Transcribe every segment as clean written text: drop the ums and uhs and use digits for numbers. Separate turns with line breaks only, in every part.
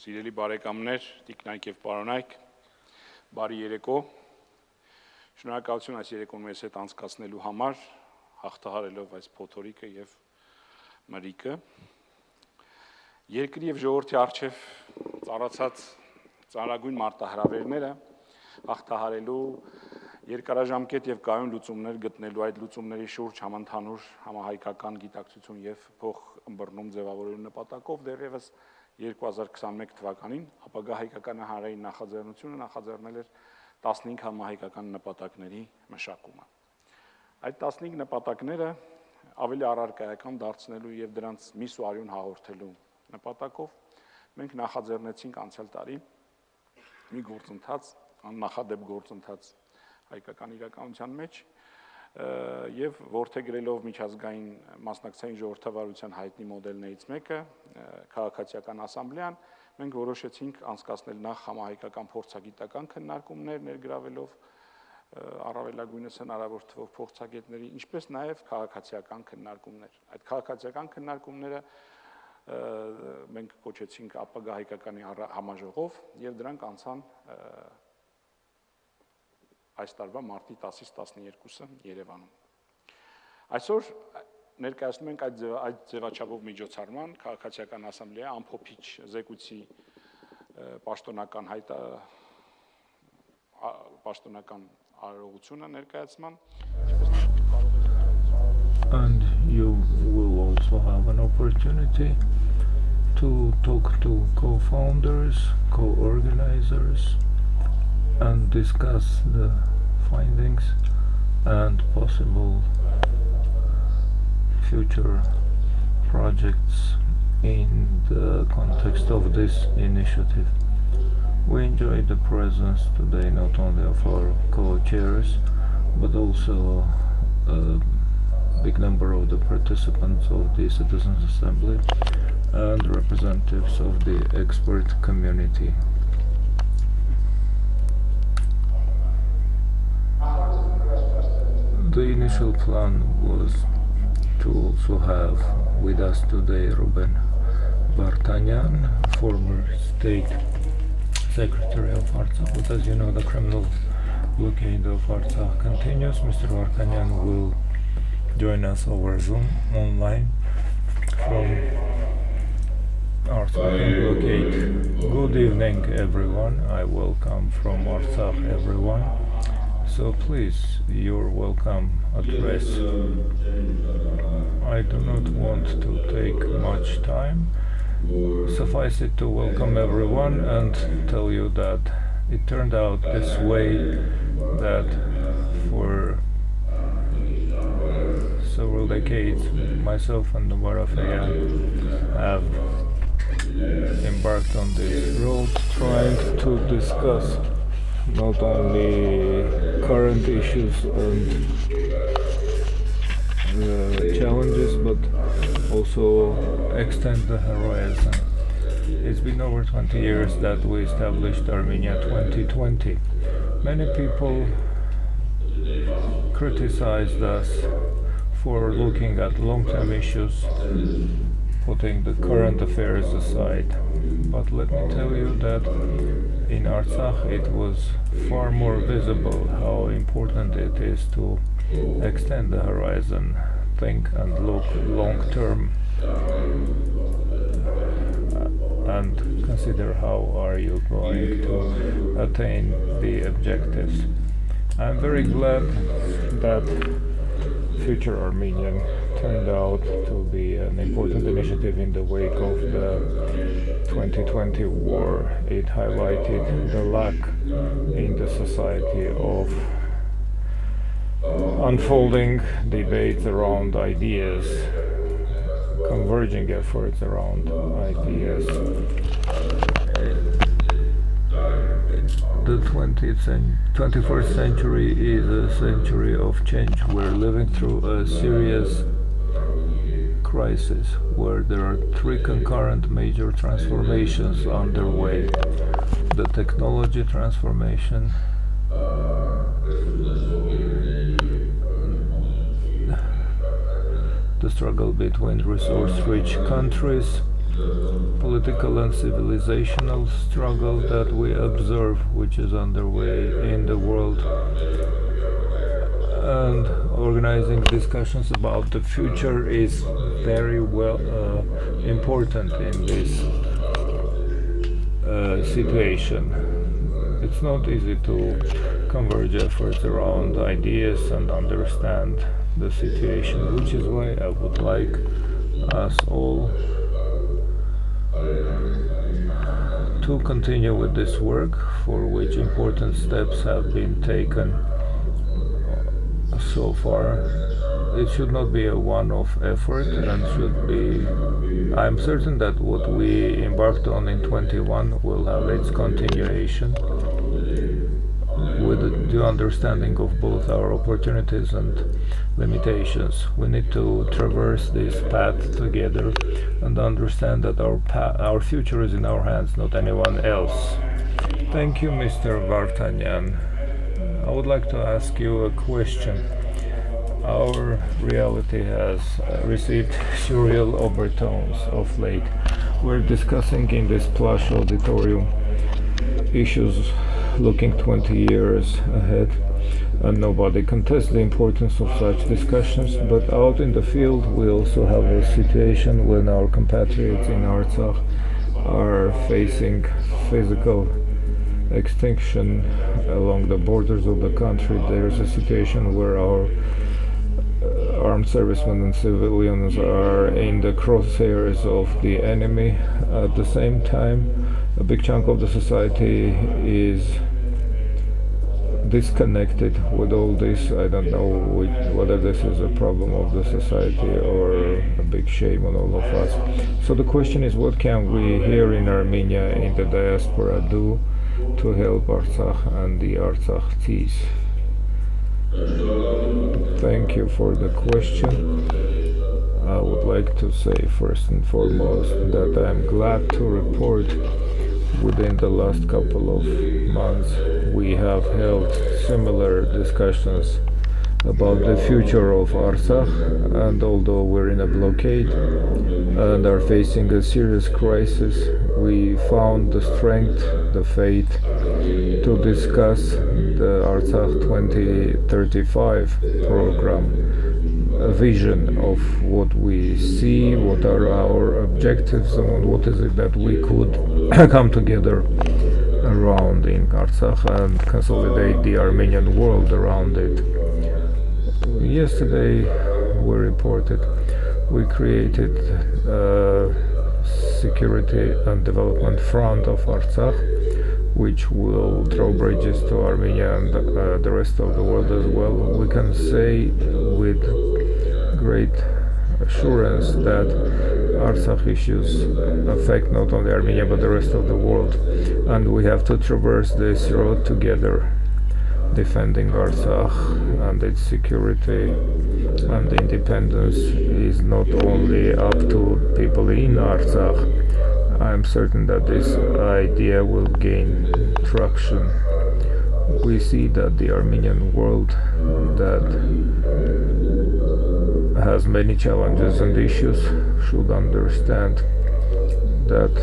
Սիրելի բարեկամներ, տիկնայք եւ պարոնայք, բարի երեկո։ Շնորհակալություն այս երեկոն մեզ հետ անցկացնելու համար, հաղթահարելով այս փոթորիկը եւ մրիկը։ Երկրի եւ ժողովրդի արժեվ ծառացած ծանրագույն մարտահրավերները հաղթահարելու երկարաժամկետ եւ կայուն լուծումներ գտնելու այդ լուծումների շուրջ համընդհանուր համահայկական գիտակցություն եւ փոխըմբռնում ձևավորելու նպատակով դեռևս 2021 թվականին ապագա հայկական հանրային նախաձեռնությունը նախաձեռնել էր 15 համահայկական նպատակների մշակումը։ Այդ 15 նպատակները ավելի առարկայական դարձնելու եւ դրանց միս ու արյուն հաղորդելու նպատակով մենք նախաձեռնեցինք անցյալ տարի մի գործընթաց, աննախադեպ գործընթաց հայկական իրականության մեջ եւ որդեգրելով միջազգային մասնակցային ժողովրդավարության հայտնի մոդելներից մեկը քաղաքացիական ասամբլեան մենք որոշեցինք անցկացնել նախ համահայկական փորձագիտական քննարկումներ ներգրավելով առավելագույնս հնարավոր թվով փորձագետների, ինչպես նաեւ քաղաքացիական քննարկումներ։ Այդ քաղաքացիական քննարկումները մենք կոչեցինք ապագա հայկականի համաժողով եւ դրանք անցան այս տարվա մարտի 10-ից 12-ը Երևանում։ Այսօր ներկայացնում ենք այդ ձևաչափով միջոցառման քաղաքացիական ասամբլեայի ամփոփիչ զեկույցի պաշտոնական արարողությունը ներկայացման։
And you will also have an opportunity to talk to co-founders, co-organizers, and discuss the findings and possible future projects in the context of this initiative. We enjoyed the presence today not only of our co-chairs but also a big number of the participants of the Citizens Assembly and representatives of the expert community. The initial plan was to also have with us today Ruben Vardanyan, former state secretary of Artak, but as you know the criminal blockade of Artak continues. Mr. Vardanyan will join us over Zoom online from Artak blockade. Good evening everyone, I welcome from Artak everyone. So please, your welcome address. I do not want to take much time. Suffice it to welcome everyone and tell you that it turned out this way that for several decades myself and Noubar Afeyan have embarked on this road trying to discuss not only current issues and challenges but also extend the horizon. It's been over 20 years that we established Armenia 2020. Many people criticized us for looking at long-term issues, putting the current affairs aside. But let me tell you that in Artsakh it was far more visible how important it is to extend the horizon, think and look long-term, and consider how are you going to attain the objectives. I'm very glad that Future Armenian turned out to be an important initiative in the wake of the 2020 war. It highlighted the lack in the society of unfolding debates around ideas, converging efforts around ideas. The 21st century is a century of change. We're living through a serious crisis where there are three concurrent major transformations underway. The technology transformation, the struggle between resource-rich countries political and civilizational struggle that we observe, which is underway in the world, and organizing discussions about the future is very important in this situation. It's not easy to converge efforts around ideas and understand the situation, which is why I would like us all to continue with this work, for which important steps have been taken so far. It should not be a one-off effort, and should be, I'm certain that what we embarked on in 21 will have its continuation, with the understanding of both our opportunities and limitations. We need to traverse this path together and understand that our future is in our hands, not anyone else. Thank you, Mr. Vardanyan. I would like to ask you a question. Our reality has received surreal overtones of late. We're discussing in this plush auditorium issues looking 20 years ahead, and nobody contests the importance of such discussions, but out in the field we also have a situation when our compatriots in Artak are facing physical extinction along the borders of the country. There's a situation where our armed servicemen and civilians are in the crosshairs of the enemy. At the same time, a big chunk of the society is disconnected with all this. I don't know whether this is a problem of the society or a big shame on all of us. So the question is, what can we here in Armenia, in the diaspora, do to help Artsakh and the Artsakhites? Thank you for the question. I would like to say first and foremost that I'm glad to report within the last couple of months we have held similar discussions about the future of Artsakh, and although we're in a blockade and are facing a serious crisis, we found the strength, the faith to discuss the Artsakh 2035 program, a vision of what we see, what are our objectives, and what is it that we could come together around in Artsakh and consolidate the Armenian world around it. Yesterday we reported we created a security and development front of Artsakh, which will throw bridges to Armenia and the rest of the world as well. We can say with great assurance that Artsakh issues affect not only Armenia but the rest of the world, and we have to traverse this road together. Defending Artsakh and its security and independence is not only up to people in Artsakh. I'm certain that this idea will gain traction. We see that the Armenian world that has many challenges and issues should understand that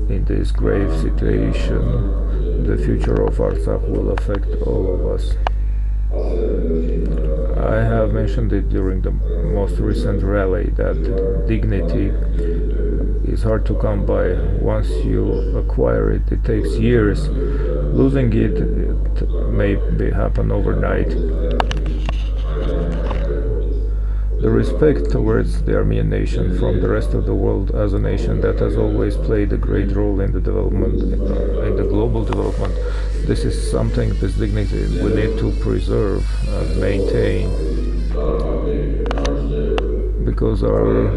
in this grave situation the future of Artsakh will affect all of us. I have mentioned it during the most recent rally that dignity is hard to come by. Once you acquire it, it takes years. Losing it may happen overnight. The respect towards the Armenian nation from the rest of the world as a nation that has always played a great role in the development, in the global development, this is something, this dignity we need to preserve and maintain, because our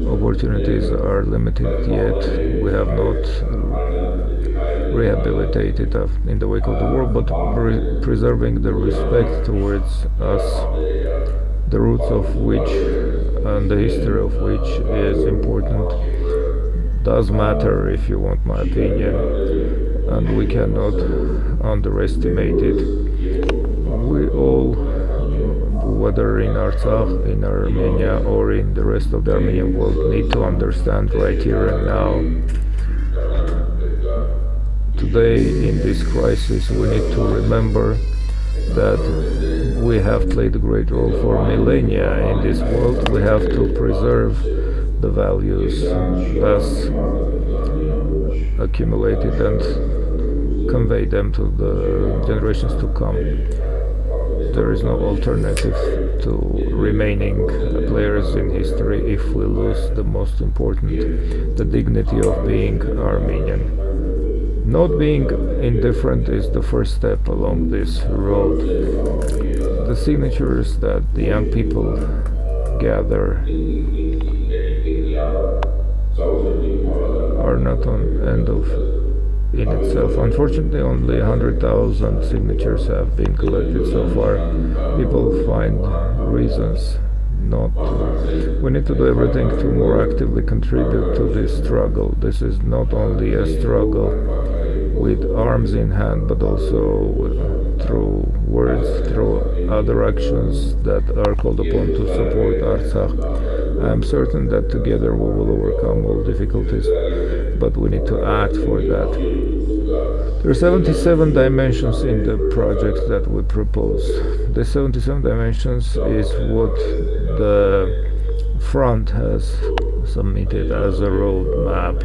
opportunities are limited yet. We have not rehabilitated in the wake of the war, but preserving the respect towards us, the roots of which and the history of which is important, does matter, if you want my opinion, and we cannot underestimate it. We all whether in Artak, in Armenia, or in the rest of the Armenian world, need to understand right here and now. Today, in this crisis, we need to remember that we have played a great role for millennia in this world. We have to preserve the values as accumulated and convey them to the generations to come. There is no alternative to remaining players in history if we lose the most important, the dignity of being Armenian. Not being indifferent is the first step along this road. The signatures that the young people gather are not an end in itself. Unfortunately, only 100,000 signatures have been collected so far. People find reasons not to. We need to do everything to more actively contribute to this struggle. This is not only a struggle with arms in hand, but also through words, through other actions that are called upon to support Artsakh. I am certain that together we will overcome all difficulties, but we need to act for that. There are 77 dimensions in the project that we propose. The 77 dimensions is what the front has submitted as a roadmap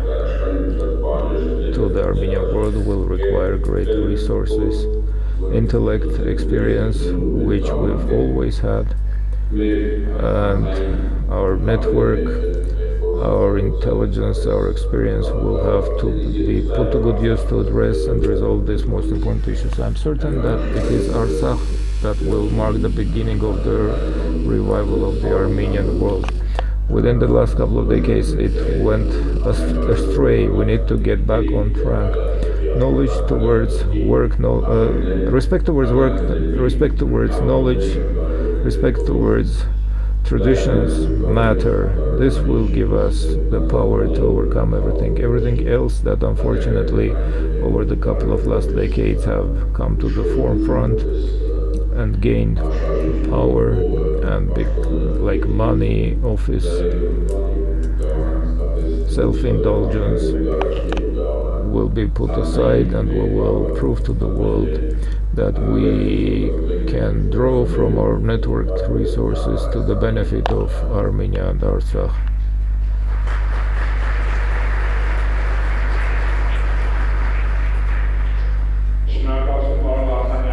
to the Armenian world. Will require great resources, intellect, experience, which we've always had, and our network, our intelligence, our experience will have to be put to good use to address and resolve these most important issues. I'm certain that it is Artsakh that will mark the beginning of the revival of the Armenian world. Within the last couple of decades, it went astray. We need to get back on track. Knowledge towards work, respect towards work, respect towards knowledge, respect towards traditions matter. This will give us the power to overcome everything. Everything else that unfortunately over the couple of last decades have come to the forefront and gained power and big, like money, office, self-indulgence, will be put aside, and we will prove to the world that we can draw from our networked resources to the benefit of Armenia and Artsakh.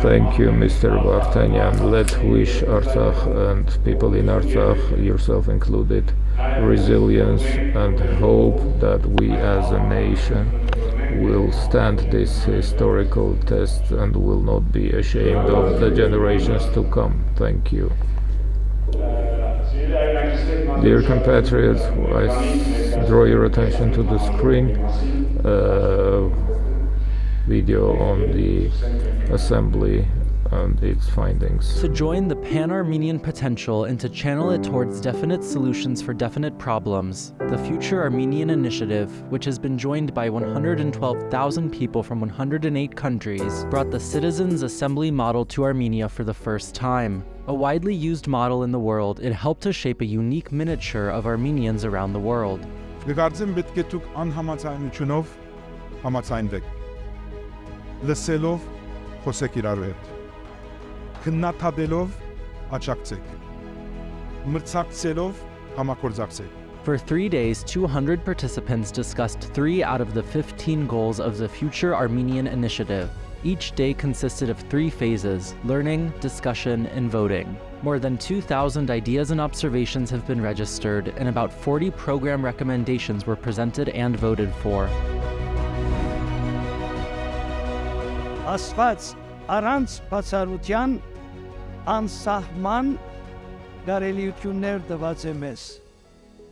Thank you, Mr. Vardanyan. Let's wish Artsakh and people in Artsakh, yourself included, resilience and hope that we as a nation will stand this historical test and will not be ashamed of the generations to come. Thank you. Dear compatriots, I draw your attention to the screen. Video on the assembly and its findings.
To join the Pan-Armenian potential and to channel it towards definite solutions for definite problems, the Future Armenian Initiative, which has been joined by 112,000 people from 108 countries, brought the Citizens' Assembly model to Armenia for the first time. A widely used model in the world, it helped to shape a unique miniature of Armenians around the world.
Լսելով խոսեք իրար հետ, քննադատելով աջակցեք, մրցակցելով համագործակցեք.
For 3 days, 200 participants discussed 3 out of the 15 goals of the Future Armenian Initiative. Each day consisted of 3 phases: learning, discussion, and voting. More than 2,000 ideas and observations have been registered, and about 40 program recommendations were presented and voted for.
Աստված առանց բացառության անսահման կարելիություններ տված է մեզ,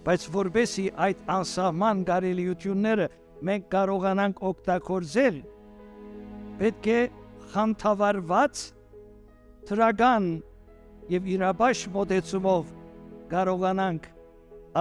բայց որպեսզի այդ անսահման կարելիությունները մենք կարողանանք օգտագործել, պետք է խանդավառված, թրական եւ իրաբաշխ մոտեցումով կարողանանք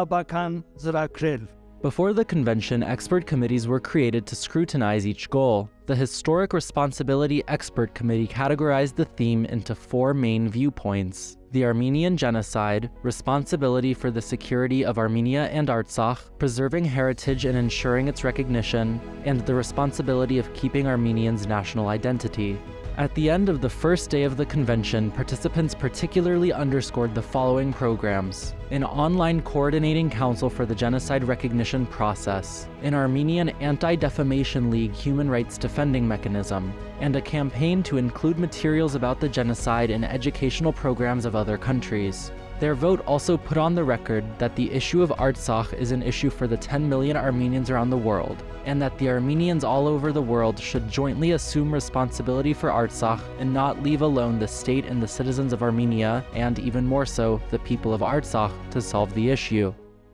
ապական ծրագրել.
Before the convention, expert committees were created to scrutinize each goal. The Historic Responsibility Expert Committee categorized the theme into 4 main viewpoints: the Armenian genocide, responsibility for the security of Armenia and Artsakh, preserving heritage and ensuring its recognition, and the responsibility of keeping Armenians' national identity. At the end of the first day of the convention, participants particularly underscored the following programs: an online coordinating council for the genocide recognition process, an Armenian Anti-Defamation League human rights defending mechanism, and a campaign to include materials about the genocide in educational programs of other countries. Their vote also put on the record that the issue of Artsakh is an issue for the 10 million Armenians around the world, and that the Armenians all over the world should jointly assume responsibility for Artsakh and not leave alone the state and the citizens of Armenia, and even more so, the people of Artsakh, to solve the issue.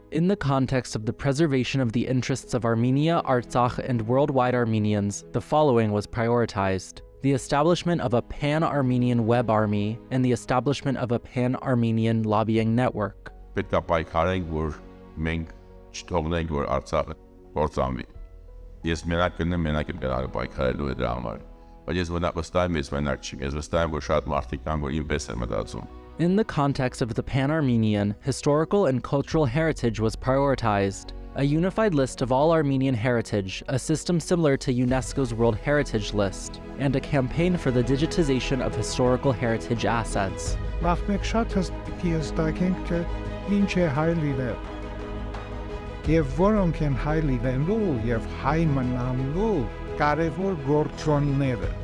In the context of the preservation of the interests of Armenia, Artsakh, and worldwide Armenians, the following was prioritized: the establishment of a pan-Armenian web army, and the establishment of a pan-Armenian lobbying network.
Պետք է պայքարենք, որ մենք չթողնենք, որ Արցախը կործանվի։ Ես մենակ կնեմ, մենակ եմ կարող պայքարելու դրա համար։ Բայց ես վստահ եմ, ես մենակ չեմ։ Ես վստահ եմ, որ շատ մարդիկ կան, որ ինպես են մտածում։
In the context of the pan-Armenian, historical and cultural heritage was prioritized. A unified list of all Armenian heritage, a system similar to UNESCO's World Heritage List, and a campaign for the digitization of historical heritage assets.
Վախմեք շատ հստակի հստակենք, թե ինչ է հայ լինել, և որոնք են հայ լինելու և հայ մնալու կարևոր գործոնները։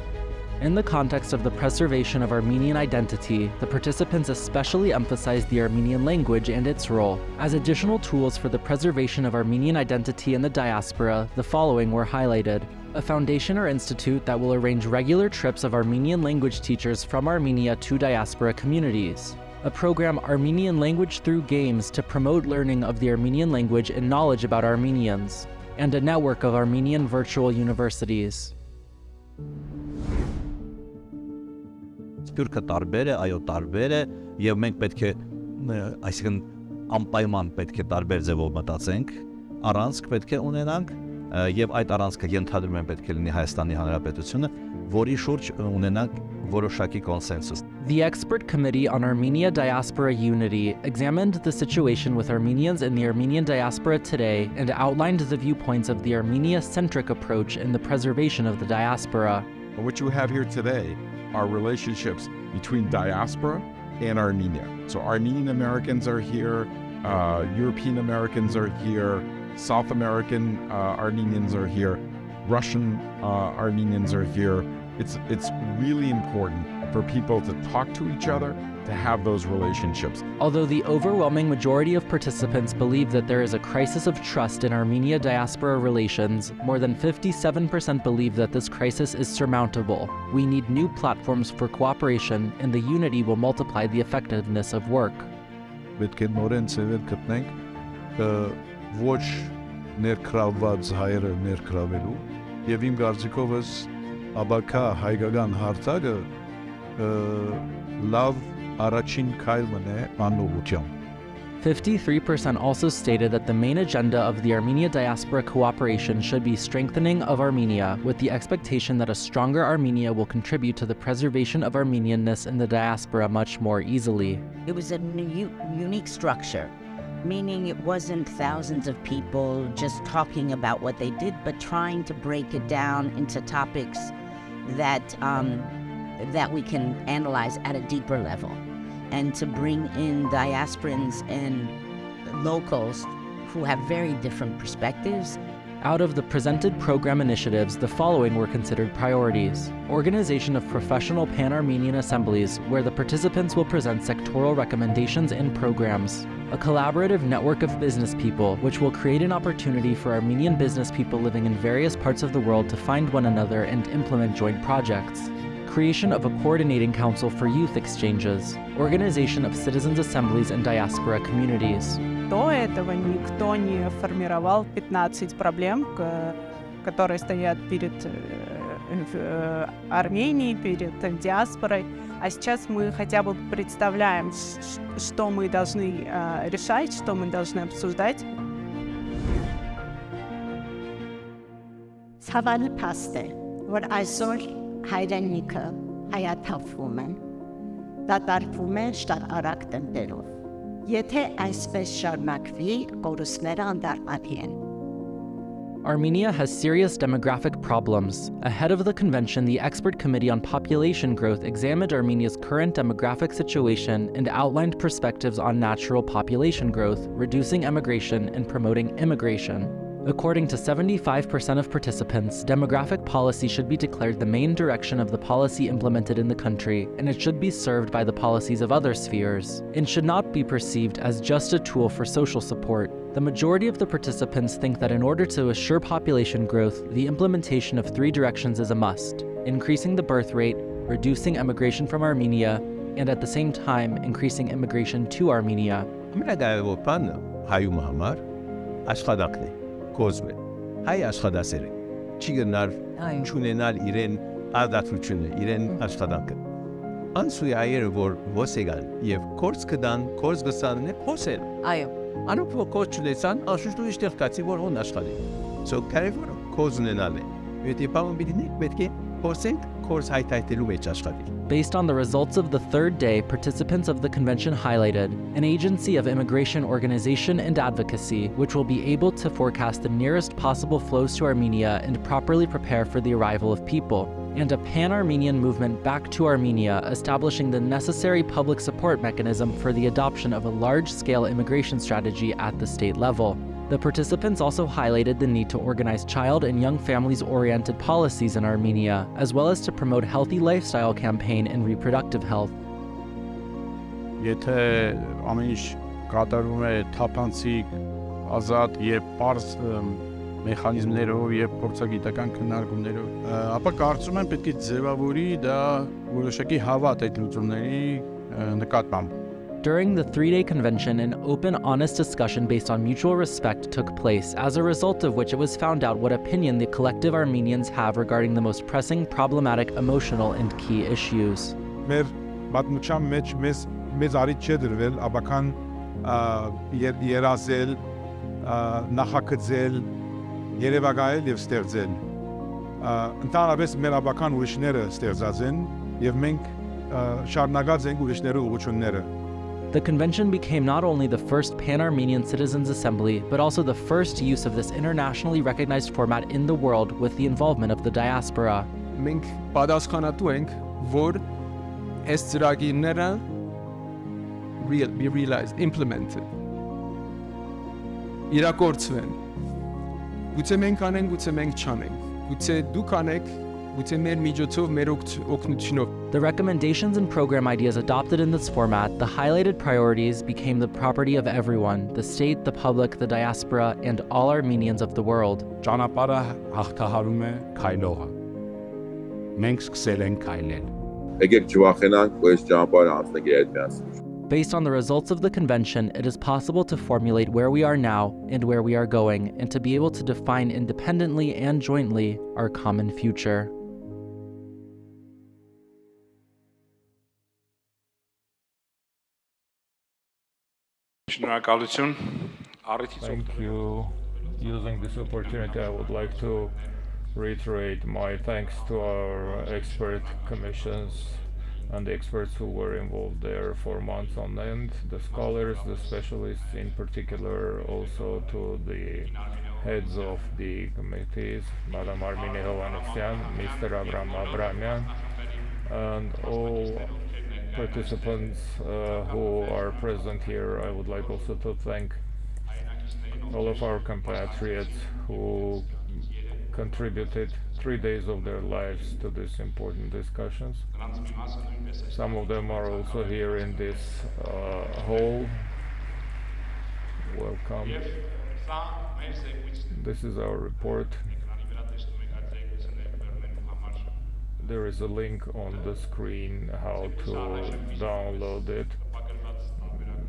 In the context of the preservation of Armenian identity, the participants especially emphasized the Armenian language and its role. As additional tools for the preservation of Armenian identity in the diaspora, the following were highlighted: a foundation or institute that will arrange regular trips of Armenian language teachers from Armenia to diaspora communities, a program Armenian language through games to promote learning of the Armenian language and knowledge about Armenians, and a network of Armenian virtual universities.
Սփյուռքը տարբեր է, այո տարբեր է, եւ մենք պետք է, այսինքն անպայման պետք է տարբեր ձևով մտածենք, առանցք պետք է ունենանք, եւ այդ առանցքը ենթադրում են պետք է լինի Հայաստանի Հանրապետությունը, որի շուրջ ունենանք որոշակի կոնսենսուս.
The Expert Committee on Armenia Diaspora Unity examined the situation with Armenians in the Armenian diaspora today and outlined the viewpoints of the Armenia-centric approach in the preservation of the diaspora.
What you have here today are relationships between diaspora and Armenia. So Armenian Americans are here, European Americans are here, South American Armenians are here, Russian Armenians are here. It's really important for people to talk to each other, to have those relationships.
Although the overwhelming majority of participants believe that there is a crisis of trust in Armenia diaspora relations, more than 57% believe that this crisis is surmountable. We need new platforms for cooperation, and the unity will multiply the effectiveness of work.
Պետք է նորեն ծևեր գտնենք ոչ ներքրավված հայերը ներքրավելու եւ իմ կարծիքով աբակա հայկական հարթակը լավ առաջին քայլն է անուղղությամբ.
53% also stated that the main agenda of the Armenia diaspora cooperation should be strengthening of Armenia, with the expectation that a stronger Armenia will contribute to the preservation of Armenianness in the diaspora much more easily.
It was a unique structure, meaning it wasn't thousands of people just talking about what they did, but trying to break it down into topics that we can analyze at a deeper level, and to bring in diasporans and locals who have very different perspectives.
Out of the presented program initiatives, the following were considered priorities: organization of professional pan-Armenian assemblies, where the participants will present sectoral recommendations and programs; a collaborative network of business people, which will create an opportunity for Armenian business people living in various parts of the world to find one another and implement joint projects; creation of a coordinating council for youth exchanges; organization of citizens' assemblies and diaspora communities.
До этого никто не формировал 15 проблем, которые стоят перед Арменией, перед диаспорой. А сейчас мы хотя бы представляем, что мы должны решать, что мы должны обсуждать.
Ցավալի փաստ է, որ այսօր հայրենիքը հայաթափվում են, դատարկվում է շատ արագ տեմպերով։ Եթե այսպես շարունակվի, կորուստները անդառնալի են։
Armenia has serious demographic problems. Ahead of the convention, the Expert Committee on Population Growth examined Armenia's current demographic situation and outlined perspectives on natural population growth, reducing emigration, and promoting immigration. According to 75% of participants, demographic policy should be declared the main direction of the policy implemented in the country, and it should be served by the policies of other spheres. It should not be perceived as just a tool for social support. The majority of the participants think that in order to assure population growth, the implementation of 3 directions is a must: increasing the birth rate, reducing emigration from Armenia, and at the same time, increasing immigration to Armenia.
Կոզվե, հայ աշխատասերը, չի գնար չունենալ իրեն արդարությունը, իրեն աշխատանքը։ Անսույ այերը, որ ոս եկան և կորց կդան, կորց գսանն է փոսել։ Այո։ Անուք որ կորց չլեցան, անշուշտ իշտեղ կացի, որ հոն աշխատի։ So կարևորը կոզ ունենալ է։ Եթե պարոն բիդինեք պետք է փոսենք կորց հայթայթելու մեջ աշխատի։
Based on the results of the 3rd day, participants of the convention highlighted an agency of immigration organization and advocacy, which will be able to forecast the nearest possible flows to Armenia and properly prepare for the arrival of people, and a pan-Armenian movement back to Armenia, establishing the necessary public support mechanism for the adoption of a large-scale immigration strategy at the state level. The participants also highlighted the need to organize child and young families-oriented policies in Armenia, as well as to promote healthy lifestyle campaign and reproductive health.
Եթե ամեն ինչ կատարվում է թափանցիկ, ազատ եւ པարզ մեխանիզմներով եւ փորձագիտական քննարկումներով, ապա կարծում եմ պետք է ձևավորի դա որոշակի հավատ այդ լուծումների նկատմամբ։
During the 3-day convention, an open, honest discussion based on mutual respect took place, as a result of which it was found out what opinion the collective Armenians have regarding the most pressing, problematic, emotional, and key issues.
Մեր պատմության մեջ մեզ արիտ չէ դրվել աբական երազել, նախագծել, երևակայել եւ ստեղծել։ Ընդհանրապես մեր աբական ուրիշները ստեղծած են եւ մենք շարունակած ենք ուրիշների ուղղությունները։
The convention became not only the first Pan-Armenian Citizens Assembly, but also the first use of this internationally recognized format in the world with the involvement of the diaspora.
Մենք պատասխանատու ենք, որ այս ծրագիրները be realized, implemented, իրագործվեն։ Գուցե մենք անենք, գուցե մենք չանենք, գուցե դուք անեք, գուցե մեր միջոցով, մեր օգնությունով։
The recommendations and program ideas adopted in this format, the highlighted priorities, became the property of everyone: the state, the public, the diaspora, and all Armenians of the world.
Ճանապարհը հաղթահարում է քայլողը։ Մենք սկսել ենք քայլել։
Եկեք չվախենանք, որ այս ճանապարհը անցնենք այդ միասին։
Based on the results of the convention, it is possible to formulate where we are now and where we are going, and to be able to define independently and jointly our common future.
Thank you. Using this opportunity, I would like to reiterate my thanks to our expert commissions and the experts who were involved there for months on end, the scholars, the specialists, in particular also to the heads of the committees, Madam Noubar Afeyan, Mr. Barsamian, and all participants who are present here. I would like also to thank all of our compatriots who contributed 3 days of their lives to these important discussions. Some of them are also here in this hall. Welcome. This is our report. There is a link on the screen how to download it.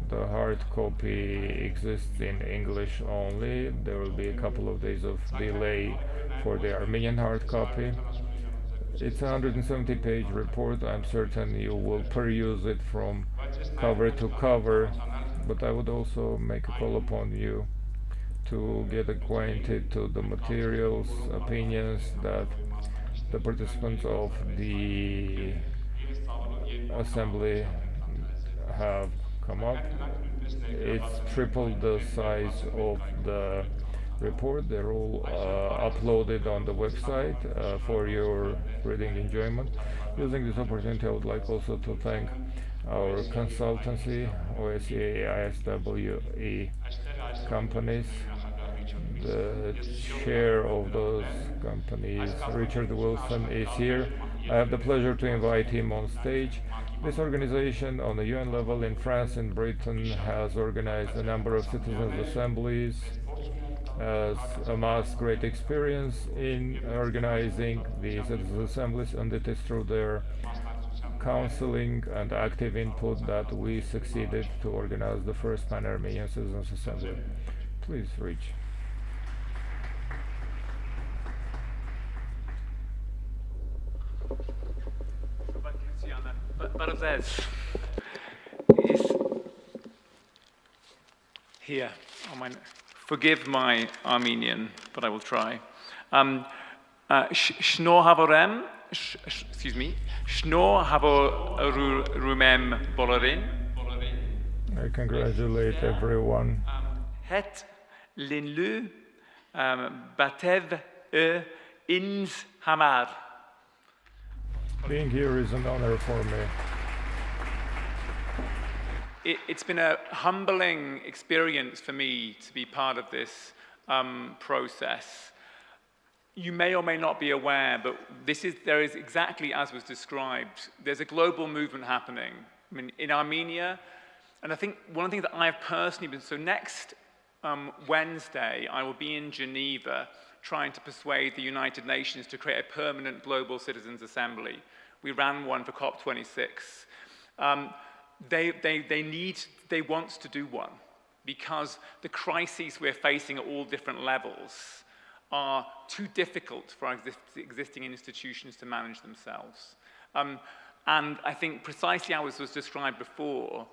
The hard copy exists in English only. There will be a couple of days of delay for the Armenian hard copy. It's a 170-page report. I'm certain you will peruse it from cover to cover, but I would also make a call upon you to get acquainted to the materials, opinions that the participants of the assembly have come up. It's tripled the size of the report. They're all uploaded on the website for your reading enjoyment. Using this opportunity, I would like also to thank our consultancy, OSCA, ISWE companies. The chair of those companies, Richard Wilson, is here. I have the pleasure to invite him on stage. This organization on the UN level in France and Britain has organized a number of citizens' assemblies, has amassed great experience in organizing the citizens' assemblies, and it is through their counseling and active input that we succeeded to organize the first Pan-Armenian Citizens' Assembly. Please reach.
Is here. Forgive my Armenian, but I will try. Shno havorem, excuse me, shno havorumem bolorin.
I congratulate everyone.
Het linlu batev ins hamar.
Being here is an honor for me.
It's been a humbling experience for me to be part of this process. You may or may not be aware, but there is exactly as was described. There's a global movement happening. I mean, in Armenia, and I think one of the things that I have personally been, so next Wednesday, I will be in Geneva trying to persuade the United Nations to create a permanent global citizens' assembly. We ran one for COP26. They want to do one because the crises we're facing at all different levels are too difficult for our existing institutions to manage themselves. And I think precisely as was described before,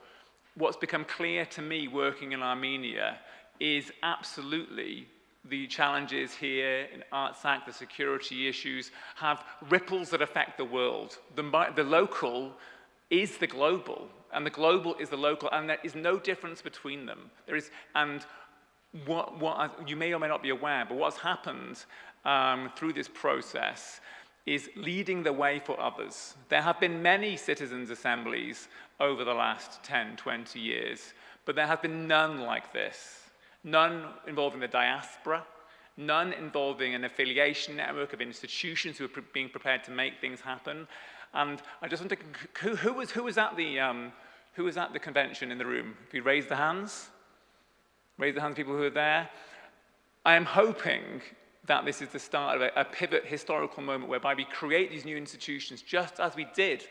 what's become clear to me working in Armenia is absolutely the challenges here in Artak, the security issues, have ripples that affect the world. The local is the global, and the global is the local, and there is no difference between them. There is, and what you may or may not be aware, but what's happened through this process is leading the way for others. There have been many citizens' assemblies over the last 10, 20 years, but there have been none like this. None involving the diaspora, none involving an affiliation network of institutions who are being prepared to make things happen. And I just want to, who was at the convention in the room? If you raise the hands of people who are there. I am hoping that this is the start of a pivot historical moment whereby we create these new institutions just as we did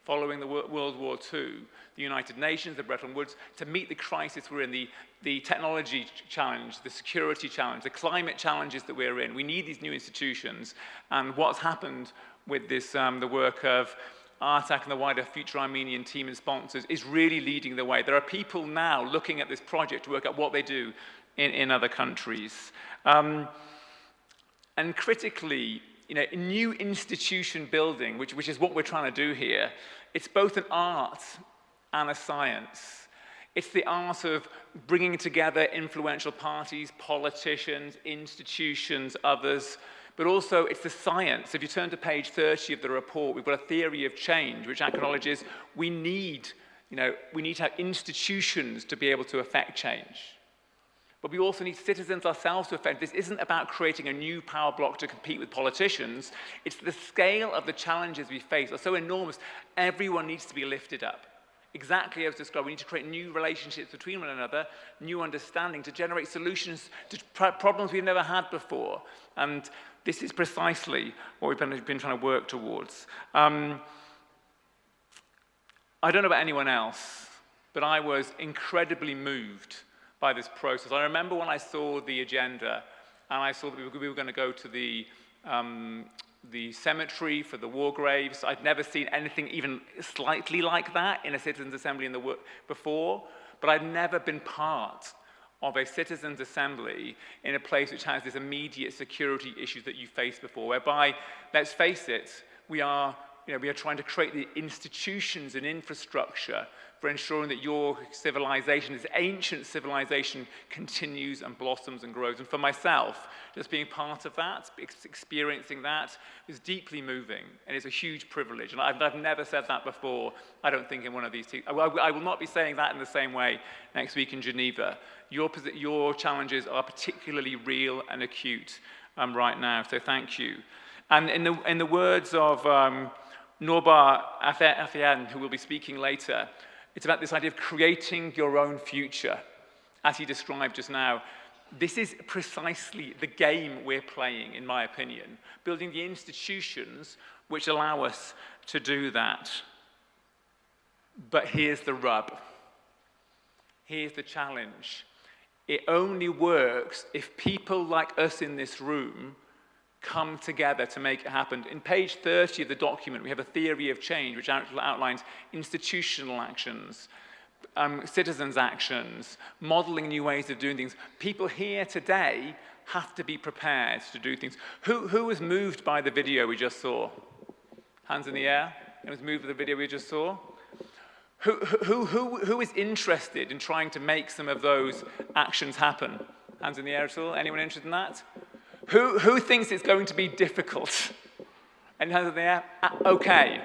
following the World War II, the United Nations, the Bretton Woods, to meet the crisis we're in, the technology challenge, the security challenge, the climate challenges that we're in. We need these new institutions. And what's happened with this, the work of Artak and the wider Future Armenian team and sponsors is really leading the way. There are people now looking at this project to work out what they do in other countries. And critically, new institution building, which is what we're trying to do here, it's both an art and a science. It's the art of bringing together influential parties, politicians, institutions, others, but also it's the science. If you turn to page 30 of the report, we've got a theory of change, which acknowledges we need to have institutions to be able to affect change. But we also need citizens ourselves to affect. This isn't about creating a new power block to compete with politicians. It's the scale of the challenges we face are so enormous, everyone needs to be lifted up. Exactly as described, we need to create new relationships between one another, new understanding to generate solutions to problems we've never had before. And this is precisely what we've been trying to work towards. I don't know about anyone else, but I was incredibly moved by this process. I remember when I saw the agenda and I saw that we were going to go to the cemetery for the war graves. I'd never seen anything even slightly like that in a citizens' assembly before, but I'd never been part of a citizens' assembly in a place which has this immediate security issues that you faced before, whereby, let's face it, we are we are trying to create the institutions and infrastructure for ensuring that your civilization, this ancient civilization, continues and blossoms and grows. And for myself, just being part of that, experiencing that, was deeply moving, and it's a huge privilege. And I've never said that before, I don't think, in one of these two. I will not be saying that in the same way next week in Geneva. Your challenges are particularly real and acute right now, so thank you. And in the words of Noubar Afeyan, who will be speaking later, it's about this idea of creating your own future, as he described just now. This is precisely the game we're playing, in my opinion, building the institutions which allow us to do that. But here's the rub. Here's the challenge. It only works if people like us in this room come together to make it happen. In page 30 of the document, we have a theory of change, which outlines institutional actions, citizens' actions, modeling new ways of doing things. People here today have to be prepared to do things. Who was moved by the video we just saw? Hands in the air. Who was moved by the video we just saw? Who is interested in trying to make some of those actions happen? Hands in the air at all? Anyone interested in that? Who thinks it's going to be difficult? Any hands in the air? Okay.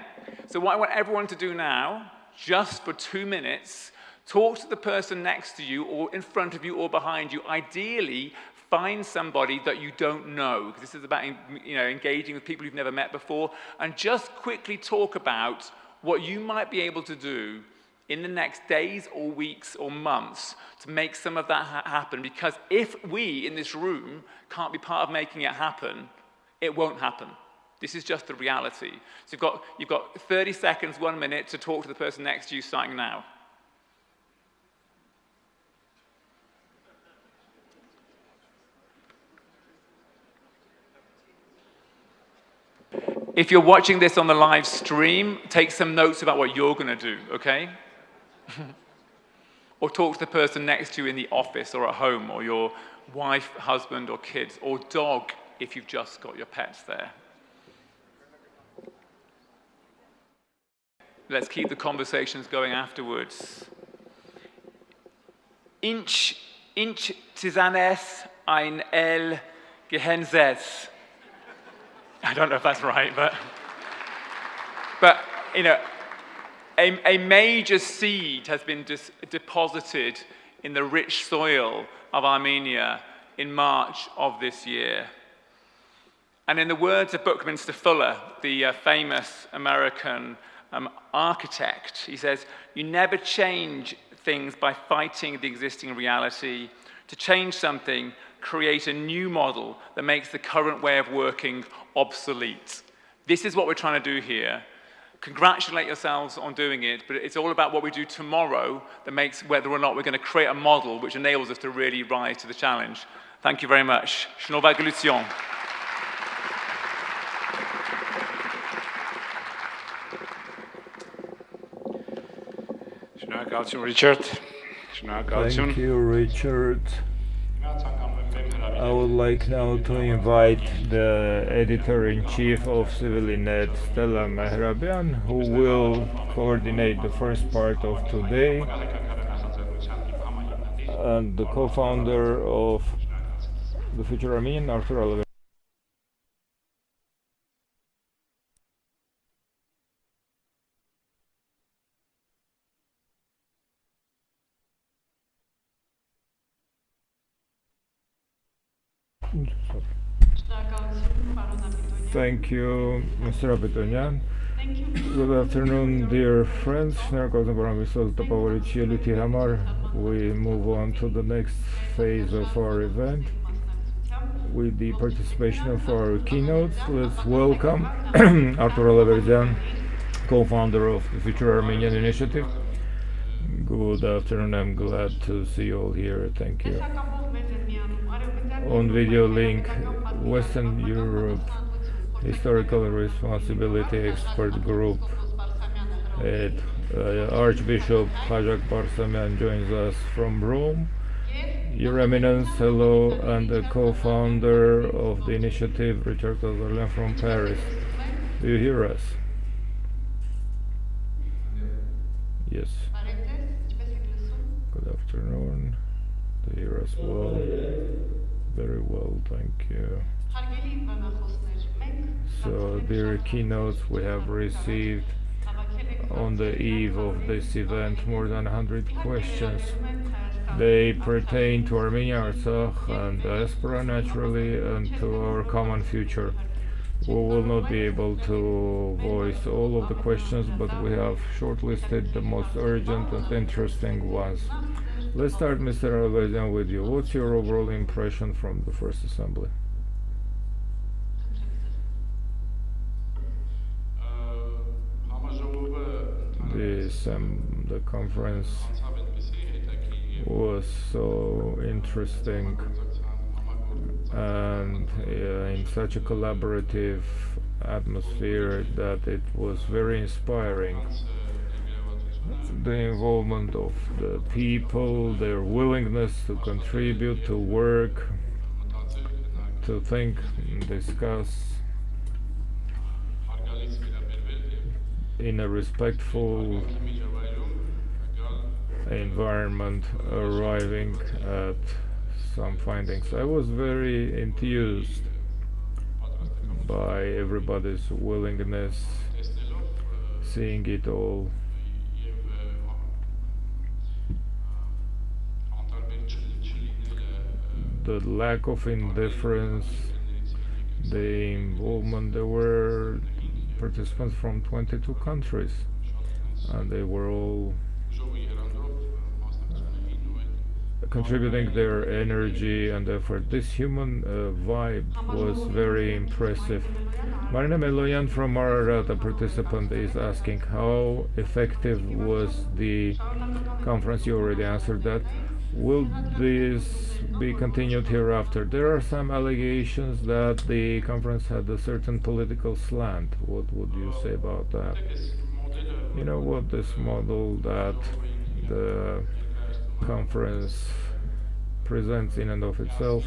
So what I want everyone to do now, just for 2 minutes, talk to the person next to you or in front of you or behind you. Ideally, find somebody that you don't know, because this is about engaging with people you've never met before, and just quickly talk about what you might be able to do in the next days or weeks or months to make some of that happen. Because if we in this room can't be part of making it happen, it won't happen. This is just the reality. So you've got 30 seconds, 1 minute to talk to the person next to you, starting now. If you're watching this on the live stream, take some notes about what you're going to do, okay? Or talk to the person next to you in the office or at home, or your wife, husband, or kids, or dog if you've just got your pets there. Let's keep the conversations going afterwards. Inch tizanes ein el gehenzes. I don't know if that's right, but a major seed has been deposited in the rich soil of Armenia in March of this year. And in the words of Buckminster Fuller, the famous American architect, he says, "You never change things by fighting the existing reality. To change something, create a new model that makes the current way of working obsolete." This is what we're trying to do here. Congratulate yourselves on doing it, but it's all about what we do tomorrow that makes whether or not we're going to create a model which enables us to really rise to the challenge. Thank you very much. Shnovaglusion.
Richard.
Thank you, Richard. I would like now to invite the editor-in-chief of Civilinet, Stella Mehrabian, who will coordinate the first part of today, and the co-founder of the Future Armenian, Artur Alaverdyan. Thank you, Mr. Apitonian. Good afternoon, dear friends. We move on to the next phase of our event with the participation of our keynotes. Let's welcome Artur Alaverdyan, co-founder of the Future Armenian Initiative. Good afternoon, I'm glad to see you all here. Thank you. On video link, Western Europe Historical Responsibility Expert Group Archbishop Khajag Barsamian joins us from Rome. Your Eminence, hello, and the co-founder of the initiative, Richard Azarnia from Paris. Do you hear us? Yes. Good afternoon. Here as well. Very well, thank you. So, dear keynotes, we have received on the eve of this event more than 100 questions. They pertain to Armenia, Artsakh, and diaspora naturally, and to our common future. We will not be able to voice all of the questions, but we have shortlisted the most urgent and interesting ones. Let's start, Mr. Alaverdyan, with you. What's your overall impression from the first assembly? The conference was so interesting and in such a collaborative atmosphere that it was very inspiring. The involvement of the people, their willingness to contribute, to work, to think, discuss in a respectful environment, arriving at some findings. I was very enthused by everybody's willingness, seeing it all. The lack of indifference, the involvement. There were participants from 22 countries, and they were all contributing their energy and effort. This human vibe was very impressive. Marina Meloyan from Ararat, a participant, is asking how effective was the conference. You already answered that. Will this be continued hereafter? There are some allegations that the conference had a certain political slant. What would you say about that? You know what, this model that the conference presents in and of itself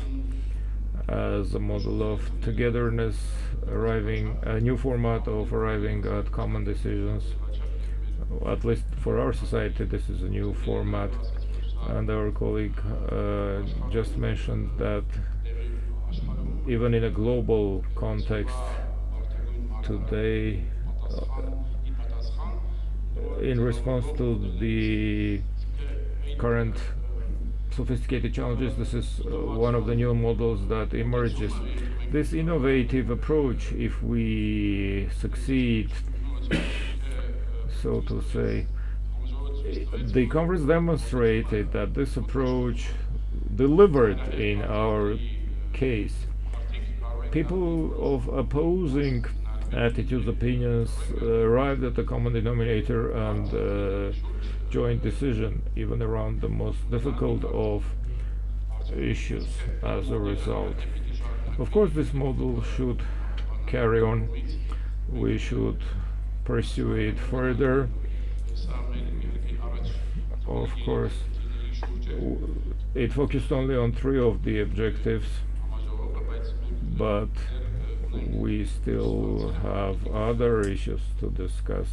as a model of togetherness, arriving a new format of arriving at common decisions. At least for our society, this is a new format. And our colleague just mentioned that even in a global context today, in response to the current sophisticated challenges, this is one of the new models that emerges. This innovative approach, if we succeed, so to say, the conference demonstrated that this approach delivered in our case. People of opposing attitudes, opinions arrived at a common denominator and joint decision, even around the most difficult of issues as a result. Of course, this model should carry on. We should pursue it further. Of course, it focused only on 3 of the objectives, but we still have other issues to discuss.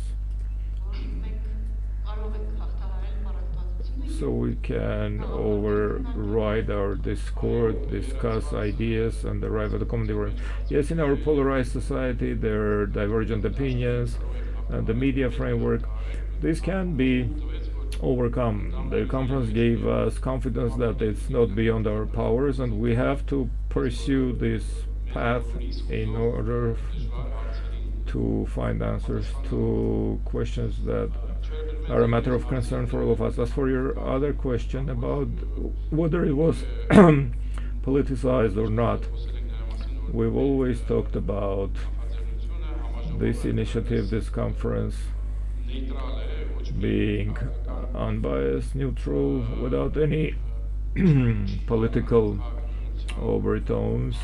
So we can override our discord, discuss ideas, and arrive at a common agreement. Yes, in our polarized society, there are divergent opinions, and the media framework. This can be overcome. The conference gave us confidence that it's not beyond our powers, and we have to pursue this path in order to find answers to questions that are a matter of concern for all of us. As for your other question about whether it was politicized or not, we've always talked about this initiative, this conference, being unbiased, neutral, without any political overtones.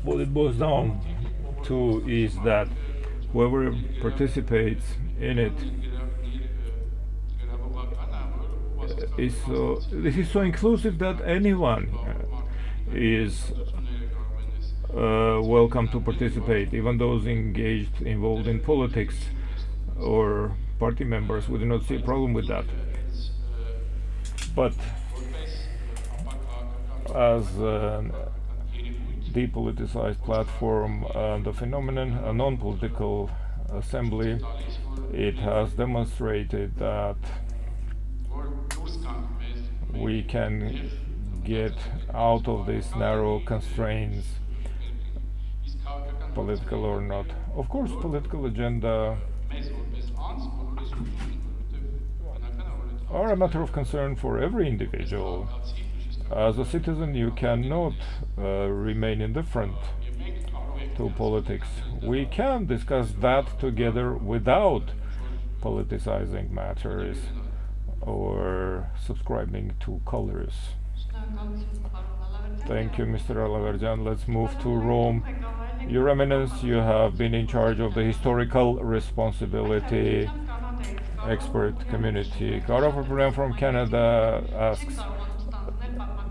What it boils down to is that whoever participates in it this is so inclusive that anyone is welcome to participate. Even those involved in politics or party members, we do not see a problem with that. But as a depoliticized platform, the phenomenon, a non-political assembly, it has demonstrated that we can get out of these narrow constraints, political or not. Of course, political agenda are a matter of concern for every individual. As a citizen, you cannot remain indifferent to politics. We can discuss that together without politicizing matters or subscribing to colors. Thank you, Mr. Alaverdyan. Let's move to Rome. Your Eminence, you have been in charge of the historical responsibility expert community. Alaverdyan from Canada asks,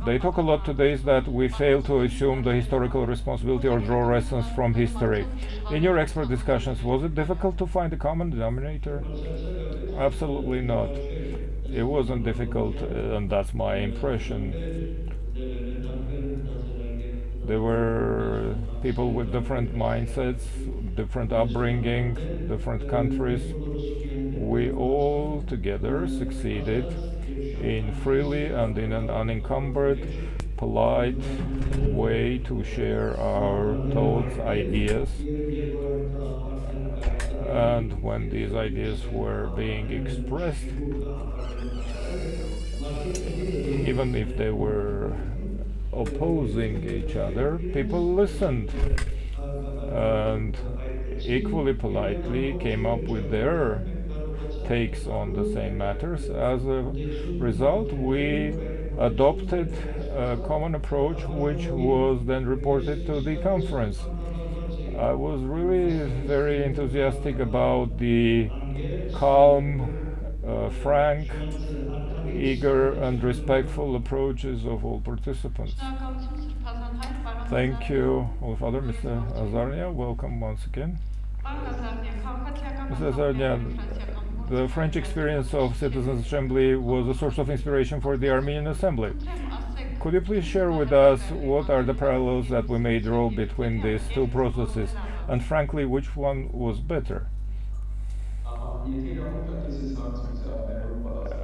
they talk a lot today that we fail to assume the historical responsibility or draw lessons from history. In your expert discussions, was it difficult to find a common denominator? Absolutely not. It wasn't difficult, and that's my impression. There were people with different mindsets, different upbringing, different countries. We all together succeeded in freely and in an unencumbered, polite way to share our thoughts, ideas. And when these ideas were being expressed, even if they were opposing each other, people listened and equally politely came up with their takes on the same matters. As a result, we adopted a common approach which was then reported to the conference. I was really very enthusiastic about the calm, frank, eager and respectful approaches of all participants. Thank you, Holy Father. Mr. Azarnia, welcome once again. Mr. Azarnia, the French experience of Citizens' Assembly was a source of inspiration for the Armenian Assembly. Could you please share with us what are the parallels that we may draw between these two processes, and frankly, which one was better?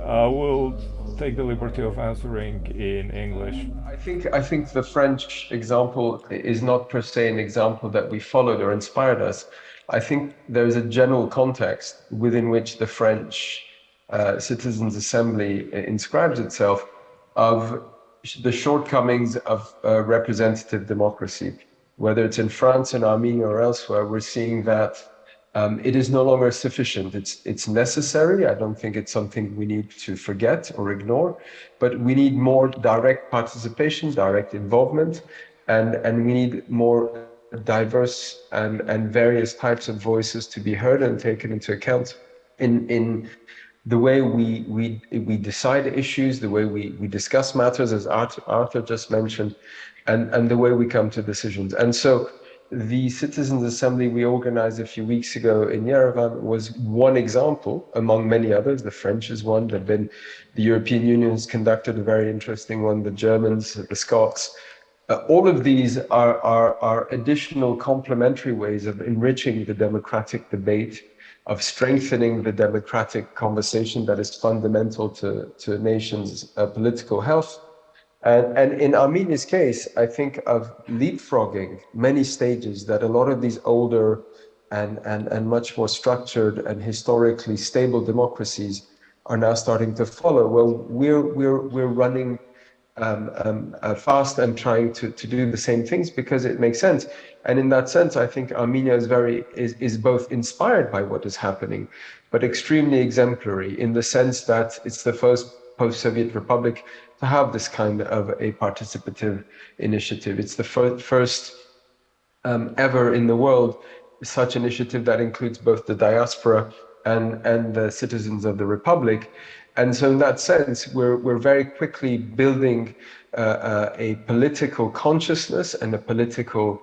I will take the liberty of answering in English.
I think the French example is not per se an example that we followed or inspired us. I think there is a general context within which the French Citizens' Assembly inscribes itself of the shortcomings of representative democracy. Whether it's in France, in Armenia, or elsewhere, we're seeing that it is no longer sufficient. It's necessary. I don't think it's something we need to forget or ignore, but we need more direct participation, direct involvement, and we need more diverse and various types of voices to be heard and taken into account in the way we decide issues, the way we discuss matters, as Artur just mentioned, and the way we come to decisions. And so the Citizens' Assembly we organized a few weeks ago in Yerevan was one example among many others. The French is one, the European Union has conducted a very interesting one, the Germans, the Scots. All of these are additional complementary ways of enriching the democratic debate, of strengthening the democratic conversation that is fundamental to a nation's political health. And in Armenia's case, I think of leapfrogging many stages that a lot of these older and much more structured and historically stable democracies are now starting to follow. Well, we're running fast and trying to do the same things because it makes sense. And in that sense, I think Armenia is both inspired by what is happening, but extremely exemplary in the sense that it's the first post-Soviet republic to have this kind of a participative initiative. It's the first ever in the world such initiative that includes both the diaspora and the citizens of the republic. And so in that sense, we're very quickly building a political consciousness and a political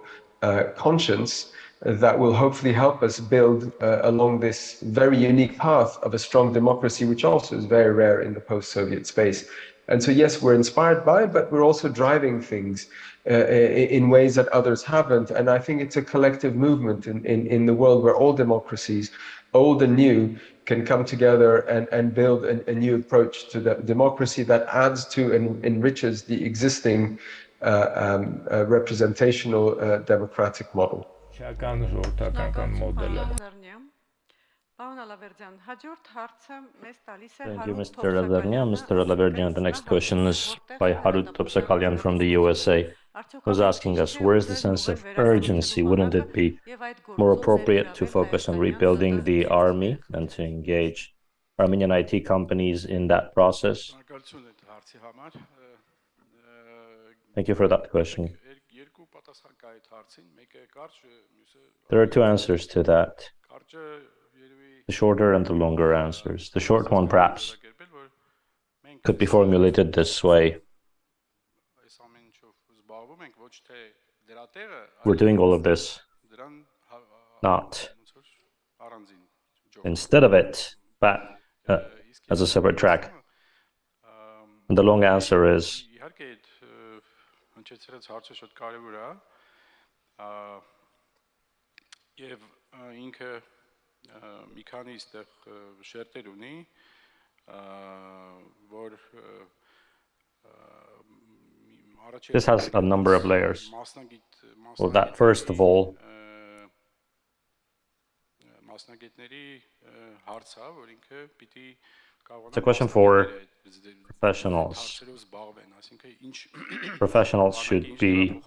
conscience that will hopefully help us build along this very unique path of a strong democracy, which also is very rare in the post-Soviet space. And so, yes, we're inspired by it, but we're also driving things in ways that others haven't. And I think it's a collective movement in the world where all democracies, old and new, can come together and build a new approach to the democracy that adds to and enriches the existing representational democratic model.
Thank you, Mr. Azarnia. Mr. Alaverdyan, the next question is by Artur from the USA, who's asking us, where is the sense of urgency? Wouldn't it be more appropriate to focus on rebuilding the army and to engage Armenian IT companies in that process? Thank you for that question. There are two answers to that. The shorter and the longer answers. The short one, perhaps, could be formulated this way. We're doing all of this not instead of it, but as a separate track. And the long answer is this has a number of layers. Well, that first of all, it's a question for professionals. Professionals should be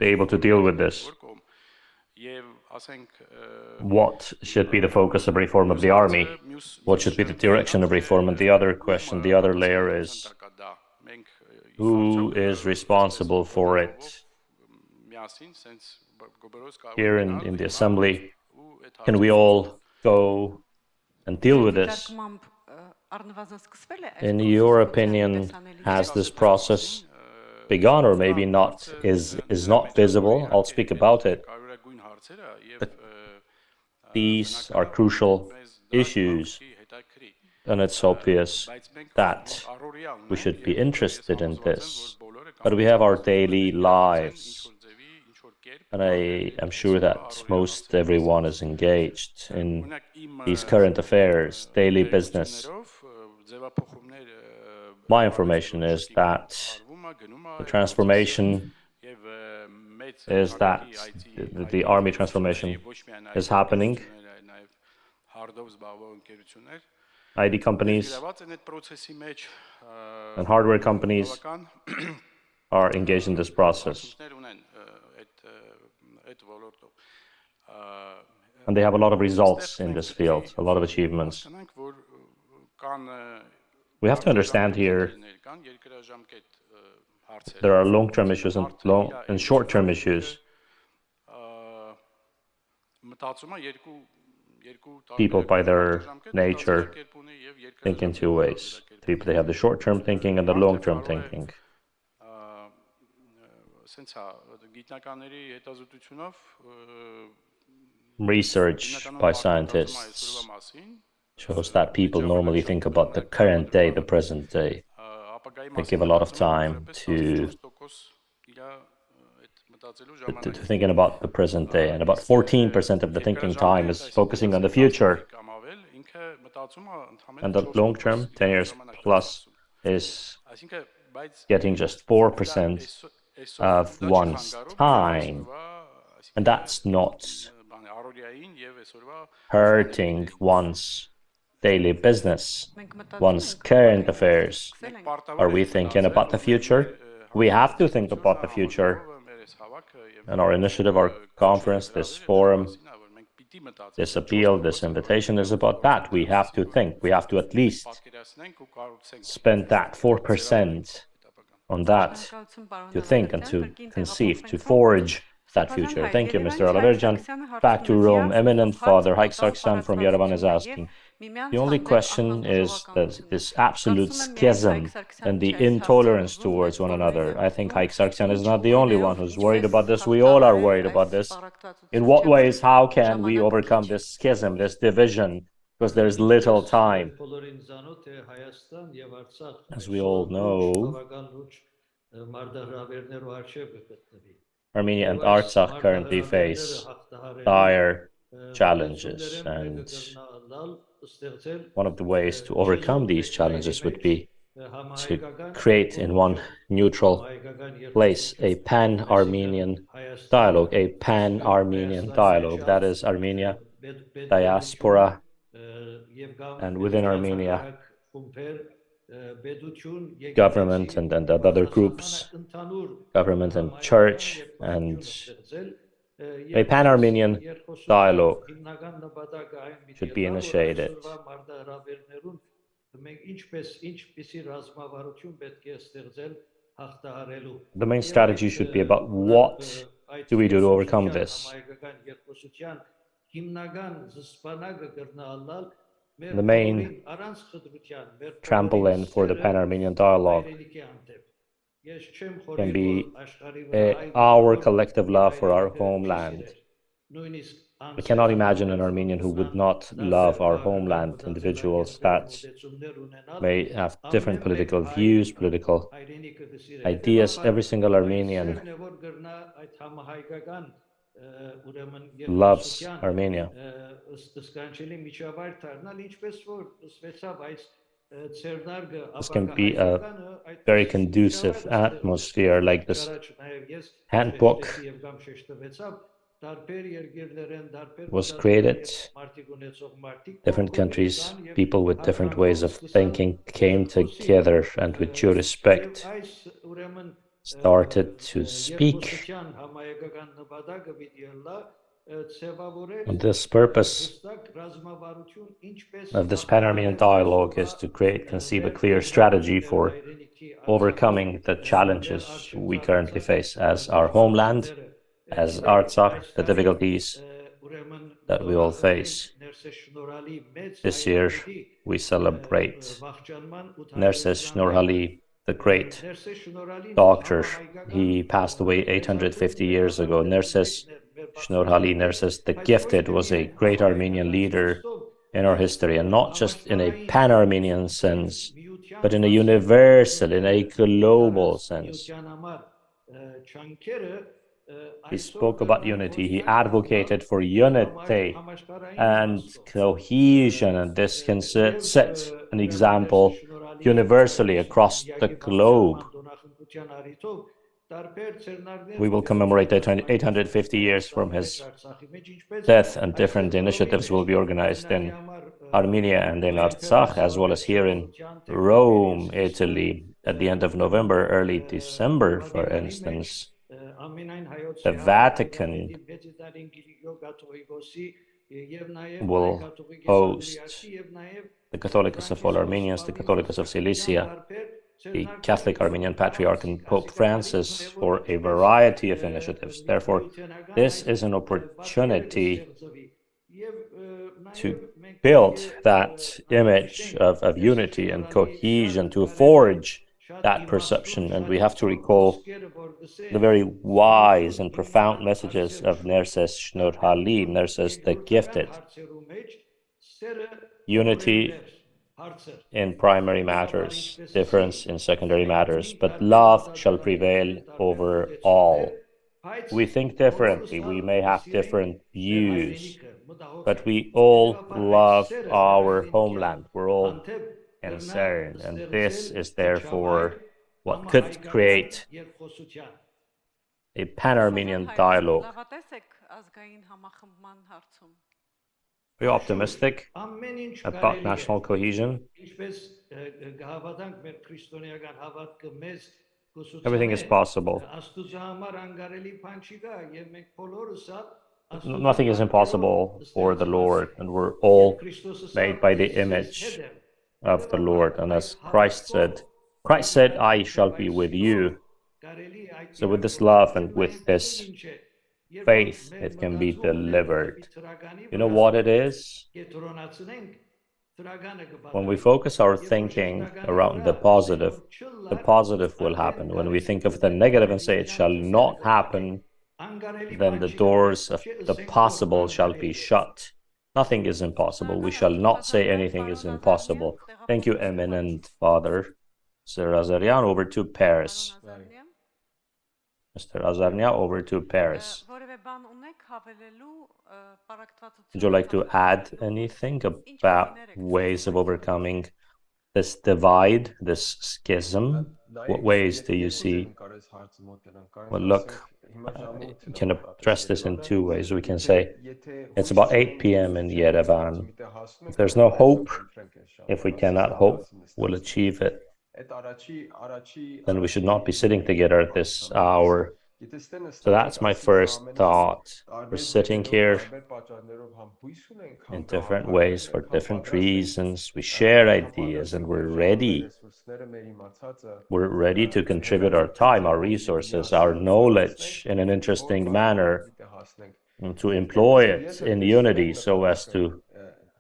able to deal with this. What should be the focus of reform of the army? What should be the direction of reform? And the other question, the other layer is, who is responsible for it? Here in the assembly, can we all go and deal with this? In your opinion, has this process begun or maybe not, is not visible? I'll speak about it. But these are crucial issues, and it's obvious that we should be interested in this. But we have our daily lives, and I am sure that most everyone is engaged in these current affairs, daily business. My information is that the transformation is that the army transformation is happening. ID companies and hardware companies are engaged in this process. And they have a lot of results in this field, a lot of achievements. We have to understand here there are long-term issues and short-term issues. People, by their nature, think in two ways. People, they have the short-term thinking and the long-term thinking. Research by scientists shows that people normally think about the current day, the present day. They give a lot of time to thinking about the present day, and about 14% of the thinking time is focusing on the future. And the long term, 10 years plus, is getting just 4% of one's time. And that's not hurting one's daily business, one's current affairs. Are we thinking about the future? We have to think about the future. And our initiative, our conference, this forum, this appeal, this invitation is about that. We have to think. We have to at least spend that 4% on that, to think and to conceive, to forge that future. Thank you, Mr. Alaverdyan. Back to Rome. Eminent Father Khajag from Yerevan is asking, The only question is that this absolute schism and the intolerance towards one another. I think Hayk Sargsyan is not the only one who's worried about this. We all are worried about this. In what ways, how can we overcome this schism, this division? Because there's little time. As we all know, Armenia and Artsakh currently face dire challenges, and one of the ways to overcome these challenges would be to create in one neutral place a pan-Armenian dialogue, that is Armenia, diaspora, and within Armenia, government and other groups, government and church, and a pan-Armenian dialogue should be initiated. The main strategy should be about what do we do to overcome this. The main trampoline for the pan-Armenian dialogue can be our collective love for our homeland. We cannot imagine an Armenian who would not love our homeland. Individuals that may have different political views, political ideas. Every single Armenian loves Armenia. This can be a very conducive atmosphere, like this handbook was created. Different countries, people with different ways of thinking came together and with due respect started to speak. And this purpose of this pan-Armenian dialogue is to conceive a clear strategy for overcoming the challenges we currently face as our homeland, as Artsakh, the difficulties that we all face. This year we celebrate Nerses Shnorhali, the great doctor. He passed away 850 years ago. Nerses Shnorhali, Nerses the Gifted, was a great Armenian leader in our history, and not just in a pan-Armenian sense, but in a universal, in a global sense. He spoke about unity. He advocated for unity and cohesion, and this can set an example universally across the globe. We will commemorate 850 years from his death, and different initiatives will be organized in Armenia and in Artsakh, as well as here in Rome, Italy, at the end of November, early December, for instance. The Vatican will host the Catholicos of all Armenians, the Catholicos of Cilicia, the Catholic Armenian Patriarch, and Pope Francis for a variety of initiatives. Therefore, this is an opportunity to build that image of unity and cohesion, to forge that perception. And we have to recall the very wise and profound messages of Nerses Shnorhali, Nerses the Gifted. Unity in primary matters, difference in secondary matters, but love shall prevail over all. We think differently, we may have different views, but we all love our homeland. We're all concerned, and this is therefore what could create a pan-Armenian dialogue. Are you optimistic about national cohesion? Everything is possible. Nothing is impossible for the Lord, and we're all made by the image of the Lord. And as Christ said, I shall be with you. So with this love and with this faith, it can be delivered. You know what it is? When we focus our thinking around the positive will happen. When we think of the negative and say it shall not happen, then the doors of the possible shall be shut. Nothing is impossible. We shall not say anything is impossible. Thank you, eminent Father. Sir Azaryan, over to Paris. Mr. Azarnia, over to Paris. Would you like to add anything about ways of overcoming this divide, this schism? What ways do you see? Well, look, you can address this in two ways. We can say it's about 8 p.m. in Yerevan. If there's no hope, if we cannot hope, we'll achieve it. Then we should not be sitting together at this hour. So that's my first thought. We're sitting here in different ways for different reasons. We share ideas and we're ready. We're ready to contribute our time, our resources, our knowledge in an interesting manner and to employ it in unity so as to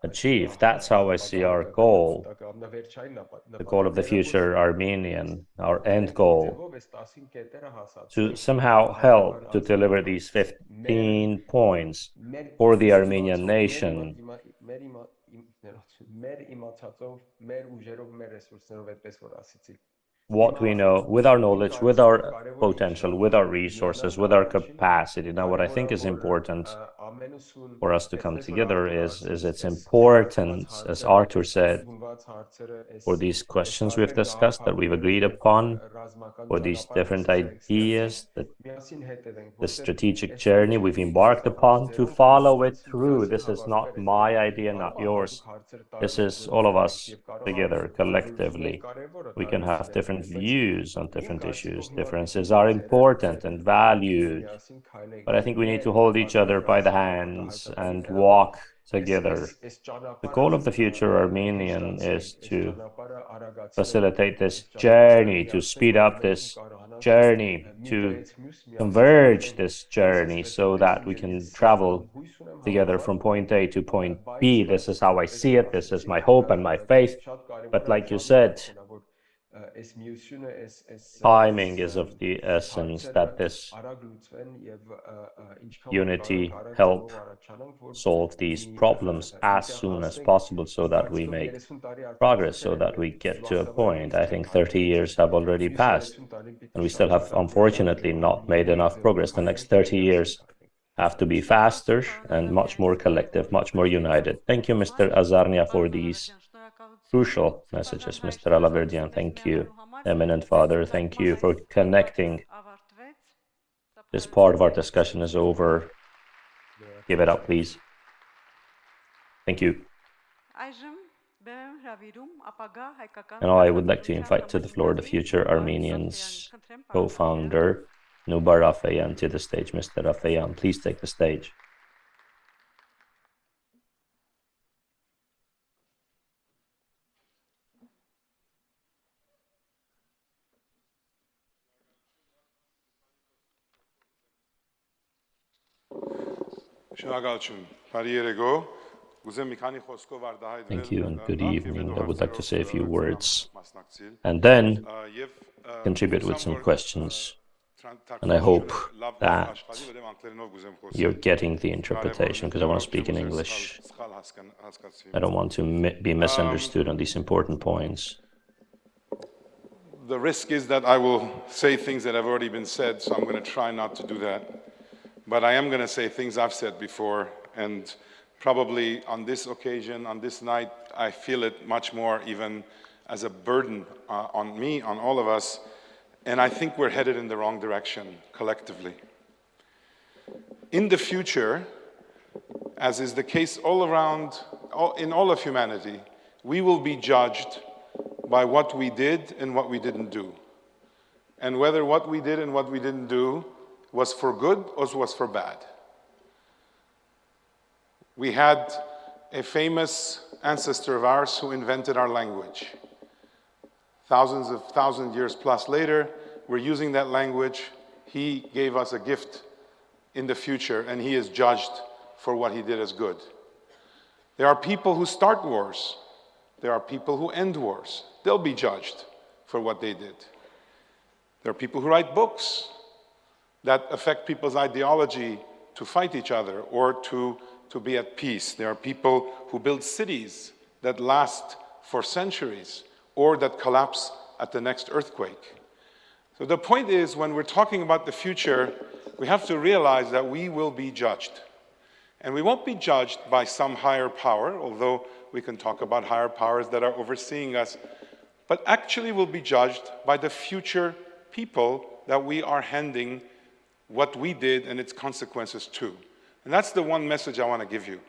achieve. That's how I see our goal, the goal of the future Armenian, our end goal, to somehow help to deliver these 15 points for the Armenian nation. What we know, with our knowledge, with our potential, with our resources, with our capacity. Now, what I think is important for us to come together is its importance, as Artur said, for these questions we've discussed, that we've agreed upon, for these different ideas, that the strategic journey we've embarked upon, to follow it through. This is not my idea, not yours. This is all of us together, collectively. We can have different views on different issues. Differences are important and valued, but I think we need to hold each other by the hands and walk together. The goal of the future Armenian is to facilitate this journey, to speed up this journey, to converge this journey so that we can travel together from point A to point B. This is how I see it. This is my hope and my faith. But like you said, timing is of the essence, that this unity help solve these problems as soon as possible so that we make progress, so that we get to a point. I think 30 years have already passed and we still have, unfortunately, not made enough progress. The next 30 years have to be faster and much more collective, much more united. Thank you, Mr. Azarnia, for these crucial messages. Mr. Alaverdyan, thank you. Eminent Father, thank you for connecting. This part of our discussion is over. Give it up, please. Thank you. And I would like to invite to the floor the Future Armenians co-founder, Noubar Afeyan, to the stage. Mr. Afeyan, please take the stage. Thank you and good evening. I would like to say a few words and then contribute with some questions. And I hope that you're getting the interpretation, because I want to speak in English. I don't want to be misunderstood on these important points.
The risk is that I will say things that have already been said, so I'm going to try not to do that. But I am going to say things I've said before, and probably on this occasion, on this night, I feel it much more even as a burden on me, on all of us, and I think we're headed in the wrong direction collectively. In the future, as is the case all around, in all of humanity, we will be judged by what we did and what we didn't do. And whether what we did and what we didn't do was for good or was for bad. We had a famous ancestor of ours who invented our language. Thousands years plus later, we're using that language. He gave us a gift in the future, and he is judged for what he did as good. There are people who start wars,
There are people who end wars. They'll be judged for what they did. There are people who write books that affect people's ideology to fight each other or to be at peace. There are people who build cities that last for centuries or that collapse at the next earthquake. So the point is, when we're talking about the future, we have to realize that we will be judged. And we won't be judged by some higher power, although we can talk about higher powers that are overseeing us, but actually we'll be judged by the future people that we are handing what we did and its consequences to. And that's the one message I want to give you.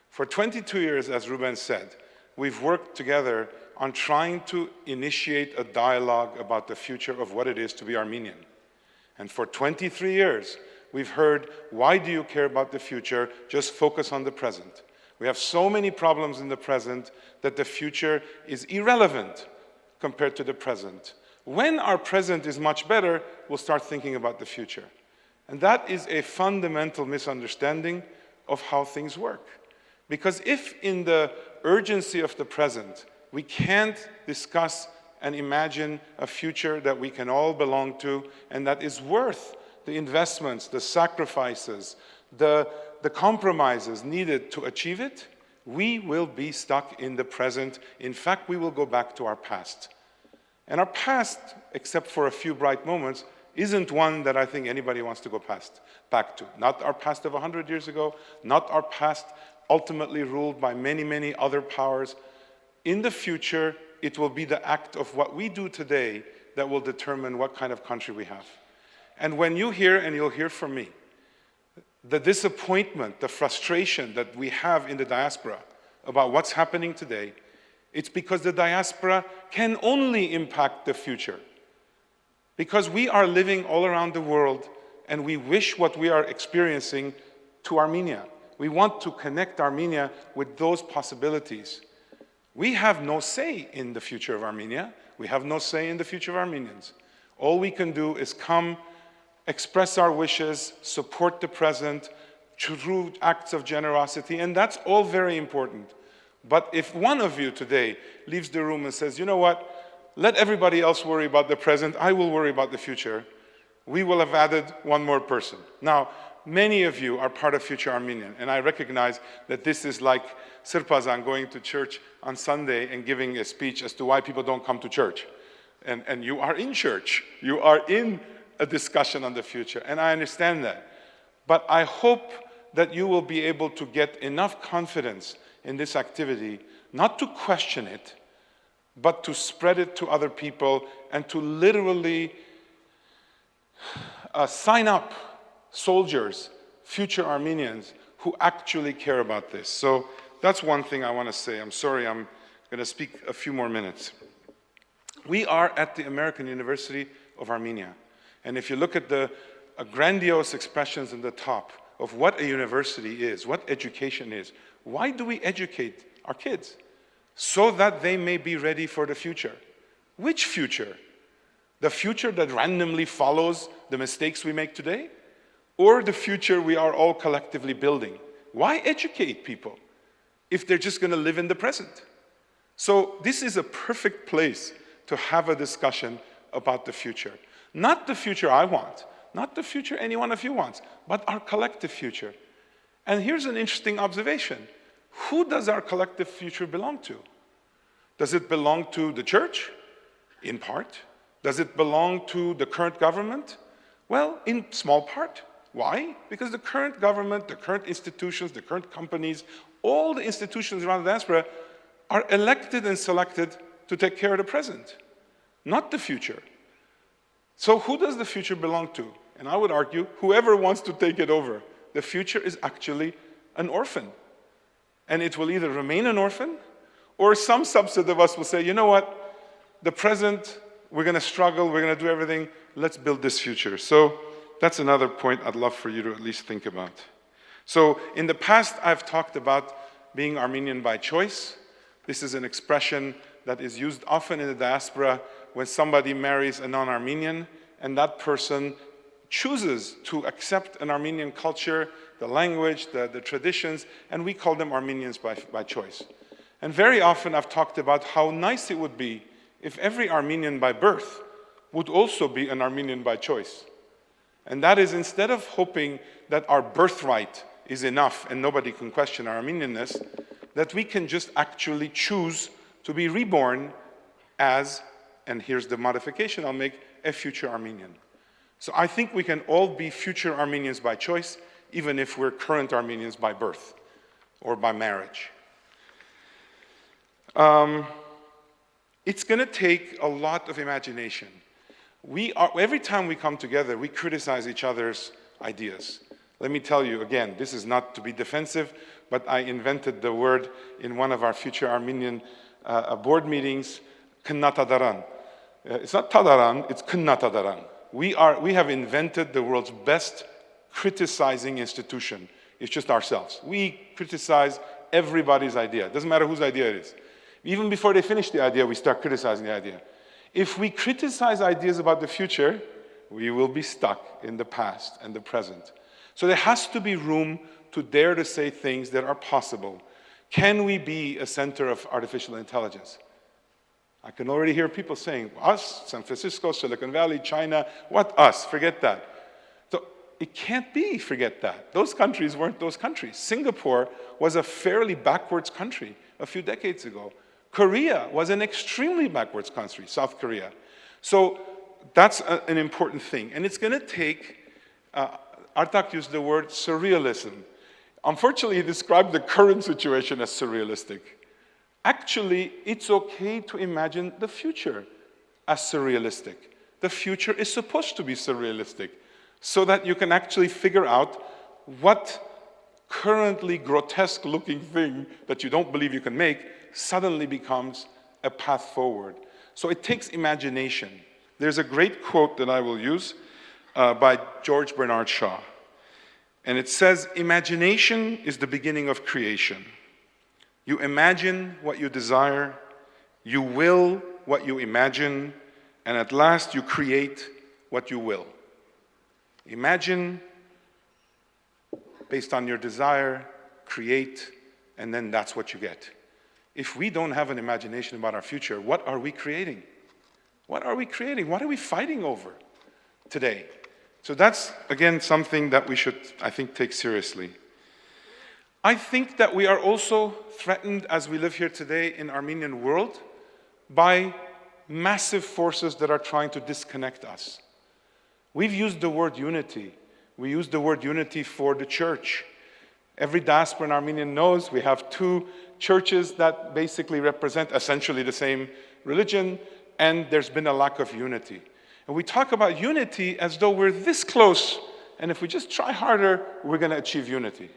For 22 years, as Ruben said, we've worked together on trying to initiate a dialogue about the future of what it is to be Armenian. And for 23 years, we've heard, why do you care about the future? Just focus on the present. We have so many problems in the present that the future is irrelevant compared to the present. When our present is much better, we'll start thinking about the future. And that is a fundamental misunderstanding of how things work. Because if in the urgency of the present, we can't discuss and imagine a future that we can all belong to and that is worth the investments, the sacrifices, the compromises needed to achieve it, we will be stuck in the present. In fact, we will go back to our past. And our past, except for a few bright moments, isn't one that I think anybody wants to go back to. Not our past of 100 years ago, not our past ultimately ruled by many, many other powers. In the future, it will be the act of what we do today that will determine what kind of country we have. And when you hear, and you'll hear from me, the disappointment, the frustration that we have in the diaspora about what's happening today, it's because the diaspora can only impact the future. Because we are living all around the world and we wish what we are experiencing to Armenia. We want to connect Armenia with those possibilities. We have no say in the future of Armenia. We have no say in the future of Armenians. All we can do is come, express our wishes, support the present, through acts of generosity, and that's all very important. But if one of you today leaves the room and says, you know what, let everybody else worry about the present, I will worry about the future, we will have added one more person. Now, many of you are part of Future Armenian, and I recognize that this is like Sirpazan going to church on Sunday and giving a speech as to why people don't come to church. And you are in church. You are in a discussion on the future, and I understand that. But I hope that you will be able to get enough confidence in this activity, not to question it, but to spread it to other people and to literally sign up soldiers, future Armenians, who actually care about this. So that's one thing I want to say. I'm sorry, I'm going to speak a few more minutes. We are at the American University of Armenia. And if you look at the grandiose expressions in the top of what a university is, what education is, why do we educate our kids? So that they may be ready for the future. Which future? The future that randomly follows the mistakes we make today? Or the future we are all collectively building? Why educate people if they're just going to live in the present? So this is a perfect place to have a discussion about the future. Not the future I want, not the future any one of you wants, but our collective future. And here's an interesting observation. Who does our collective future belong to? Does it belong to the church? In part. Does it belong to the current government? Well, in small part. Why? Because the current government, the current institutions, the current companies, all the institutions around the diaspora are elected and selected to take care of the present, not the future. So who does the future belong to? And I would argue, whoever wants to take it over. The future is actually an orphan. And it will either remain an orphan, or some subset of us will say, you know what, the present, we're going to struggle, we're going to do everything, let's build this future. So that's another point I'd love for you to at least think about. So in the past, I've talked about being Armenian by choice. This is an expression that is used often in the diaspora when somebody marries a non-Armenian, and that person chooses to accept an Armenian culture, the language, the traditions, and we call them Armenians by choice. And very often I've talked about how nice it would be if every Armenian by birth would also be an Armenian by choice. And that is, instead of hoping that our birthright is enough and nobody can question our Armenianness, that we can just actually choose to be reborn as, and here's the modification I'll make, a future Armenian. So I think we can all be future Armenians by choice, even if we're current Armenians by birth or by marriage. It's going to take a lot of imagination. Every time we come together, we criticize each other's ideas. Let me tell you again, this is not to be defensive, but I invented the word in one of our future Armenian board meetings, Knnatadaran. It's not Tadaran, it's Knnatadaran. We have invented the world's best criticizing institution. It's just ourselves. We criticize everybody's idea. It doesn't matter whose idea it is. Even before they finish the idea, we start criticizing the idea. If we criticize ideas about the future, we will be stuck in the past and the present. So there has to be room to dare to say things that are possible. Can we be a center of artificial intelligence? I can already hear people saying, us, San Francisco, Silicon Valley, China, what us? Forget that. So it can't be forget that. Those countries weren't those countries. Singapore was a fairly backwards country a few decades ago. Korea was an extremely backwards country, South Korea. So that's an important thing. And it's going to take, Artak used the word surrealism. Unfortunately, he described the current situation as surrealistic. Actually, it's okay to imagine the future as surrealistic. The future is supposed to be surrealistic so that you can actually figure out what currently grotesque looking thing that you don't believe you can make suddenly becomes a path forward. So it takes imagination. There's a great quote that I will use by George Bernard Shaw. And it says, imagination is the beginning of creation. You imagine what you desire, you will what you imagine, and at last you create what you will. Imagine based on your desire, create, and then that's what you get. If we don't have an imagination about our future, what are we creating? What are we creating? What are we fighting over today? So that's, again, something that we should, I think, take seriously. I think that we are also threatened, as we live here today in Armenian world, by massive forces that are trying to disconnect us. We've used the word unity. We use the word unity for the church. Every diaspora in Armenian knows we have two churches that basically represent essentially the same religion, and there's been a lack of unity. And we talk about unity as though we're this close, and if we just try harder, we're going to achieve unity.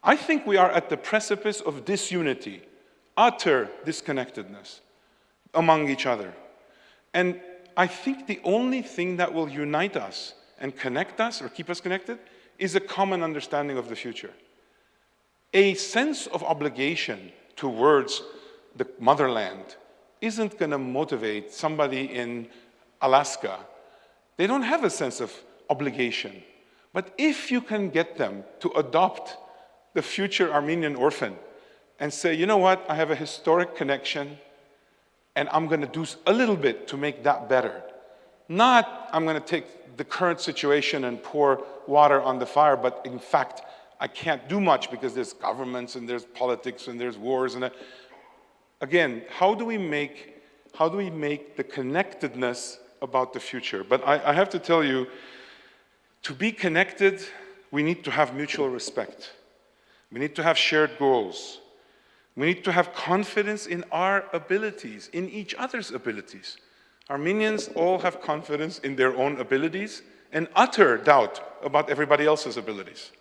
I think we are at the precipice of disunity, utter disconnectedness among each other. And I think the only thing that will unite us and connect us or keep us connected is a common understanding of the future. A sense of obligation towards the motherland isn't going to motivate somebody in Alaska. They don't have a sense of obligation. But if you can get them to adopt the future Armenian orphan and say, you know what, I have a historic connection and I'm going to do a little bit to make that better. Not I'm going to take the current situation and pour water on the fire, but in fact, I can't do much because there's governments and there's politics and there's wars. And again, how do we make the connectedness about the future? But I have to tell you, to be connected, we need to have mutual respect. We need to have shared goals. We need to have confidence in our abilities, in each other's abilities. Armenians all have confidence in their own abilities and utter doubt about everybody else's abilities.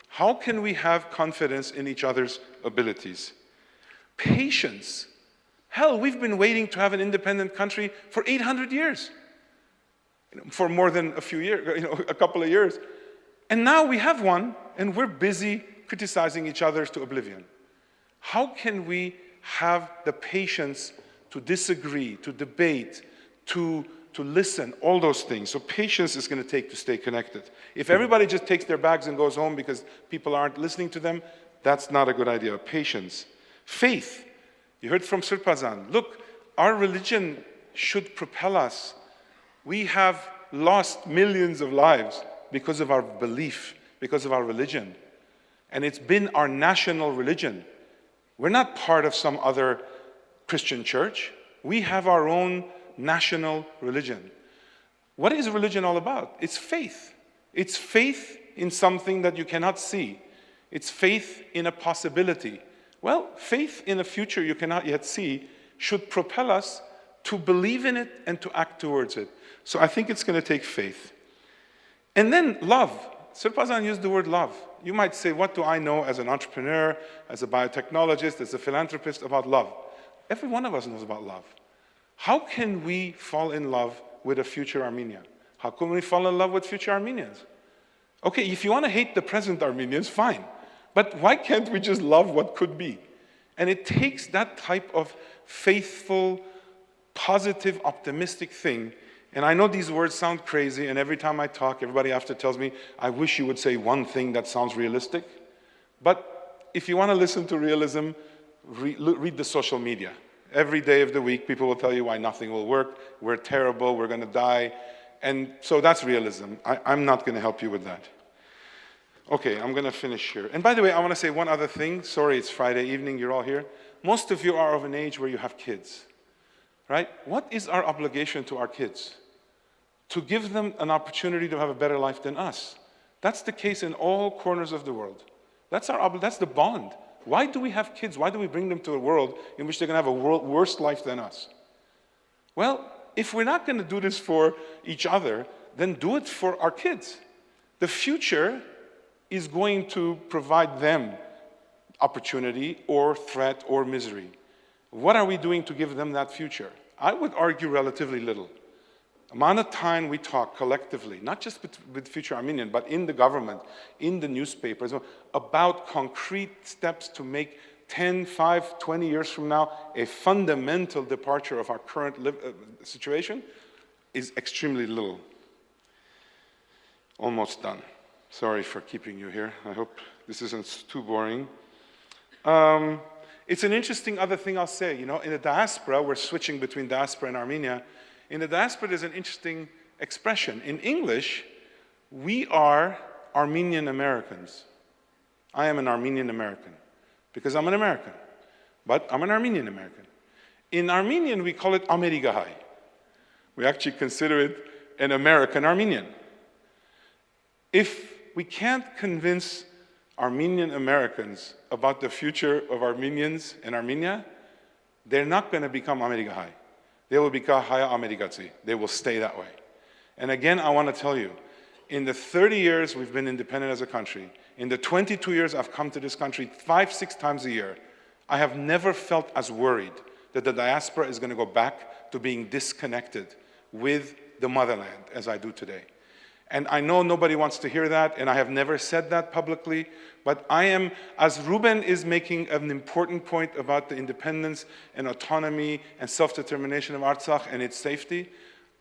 How can we have confidence in each other's abilities? Patience. Hell, we've been waiting to have an independent country for 800 years. For more than a few years, a couple of years. And now we have one, and we're busy criticizing each other to oblivion. How can we have the patience to disagree, to debate, to listen, all those things? So patience is going to take to stay connected. If everybody just takes their bags and goes home because people aren't listening to them, that's not a good idea. Patience. Faith. You heard from Sirpazan. Look, our religion should propel us. We have lost millions of lives because of our belief, because of our religion. And it's been our national religion. We're not part of some other Christian church. We have our own national religion. What is religion all about? It's faith. It's faith in something that you cannot see. It's faith in a possibility. Well, faith in a future you cannot yet see should propel us to believe in it and to act towards it. So I think it's going to take faith. And then love. Sirpazan used the word love. You might say, what do I know as an entrepreneur, as a biotechnologist, as a philanthropist about love? Every one of us knows about love. How can we fall in love with a future Armenia? How can we fall in love with future Armenians? Okay, if you want to hate the present Armenians, fine. But why can't we just love what could be? And it takes that type of faithful, positive, optimistic thing. And I know these words sound crazy, and every time I talk, everybody after tells me, I wish you would say one thing that sounds realistic. But if you want to listen to realism, read the social media. Every day of the week, people will tell you why nothing will work, we're terrible, we're going to die. And so that's realism. I'm not going to help you with that. Okay, I'm going to finish here. And by the way, I want to say one other thing. Sorry, it's Friday evening, you're all here. Most of you are of an age where you have kids, right? What is our obligation to our kids? To give them an opportunity to have a better life than us. That's the case in all corners of the world. That's the bond. Why do we have kids? Why do we bring them to a world in which they're going to have a worse life than us? Well, if we're not going to do this for each other, then do it for our kids. The future is going to provide them opportunity or threat or misery. What are we doing to give them that future? I would argue relatively little. Amount of time we talk collectively, not just with Future Armenian, but in the government, in the newspapers, about concrete steps to make 10, 5, 20 years from now a fundamental departure of our current situation is extremely little. Almost done. Sorry for keeping you here. I hope this isn't too boring. It's an interesting other thing I'll say. You know, in the diaspora, we're switching between diaspora and Armenia. In the diaspora, there's an interesting expression. In English, we are Armenian Americans. I am an Armenian American because I'm an American, but I'm an Armenian American. In Armenian, we call it Amerigahai. We actually consider it an American Armenian. If we can't convince Armenian Americans about the future of Armenians in Armenia, they're not going to become Amerigahai. They will become Haya Amerigatsi. They will stay that way. And again, I want to tell you, in the 30 years we've been independent as a country, in the 22 years I've come to this country 5, 6 times a year, I have never felt as worried that the diaspora is going to go back to being disconnected with the motherland as I do today. And I know nobody wants to hear that, and I have never said that publicly, but I am, as Ruben is making an important point about the independence and autonomy and self-determination of Artsakh and its safety,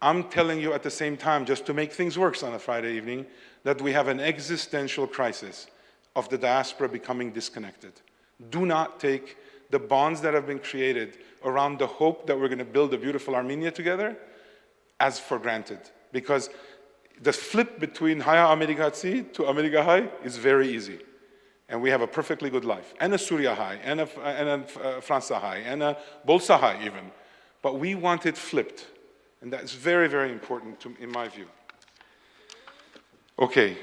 I'm telling you at the same time, just to make things worse on a Friday evening, that we have an existential crisis of the diaspora becoming disconnected. Do not take the bonds that have been created around the hope that we're going to build a beautiful Armenia together as for granted, because the flip between Haya Amerigatsi to Amerigahai is very easy. And we have a perfectly good life. And a Surya High, and a Fransa High, and a Bolsa High even. But we want it flipped. And that's very, very important in my view. Okay,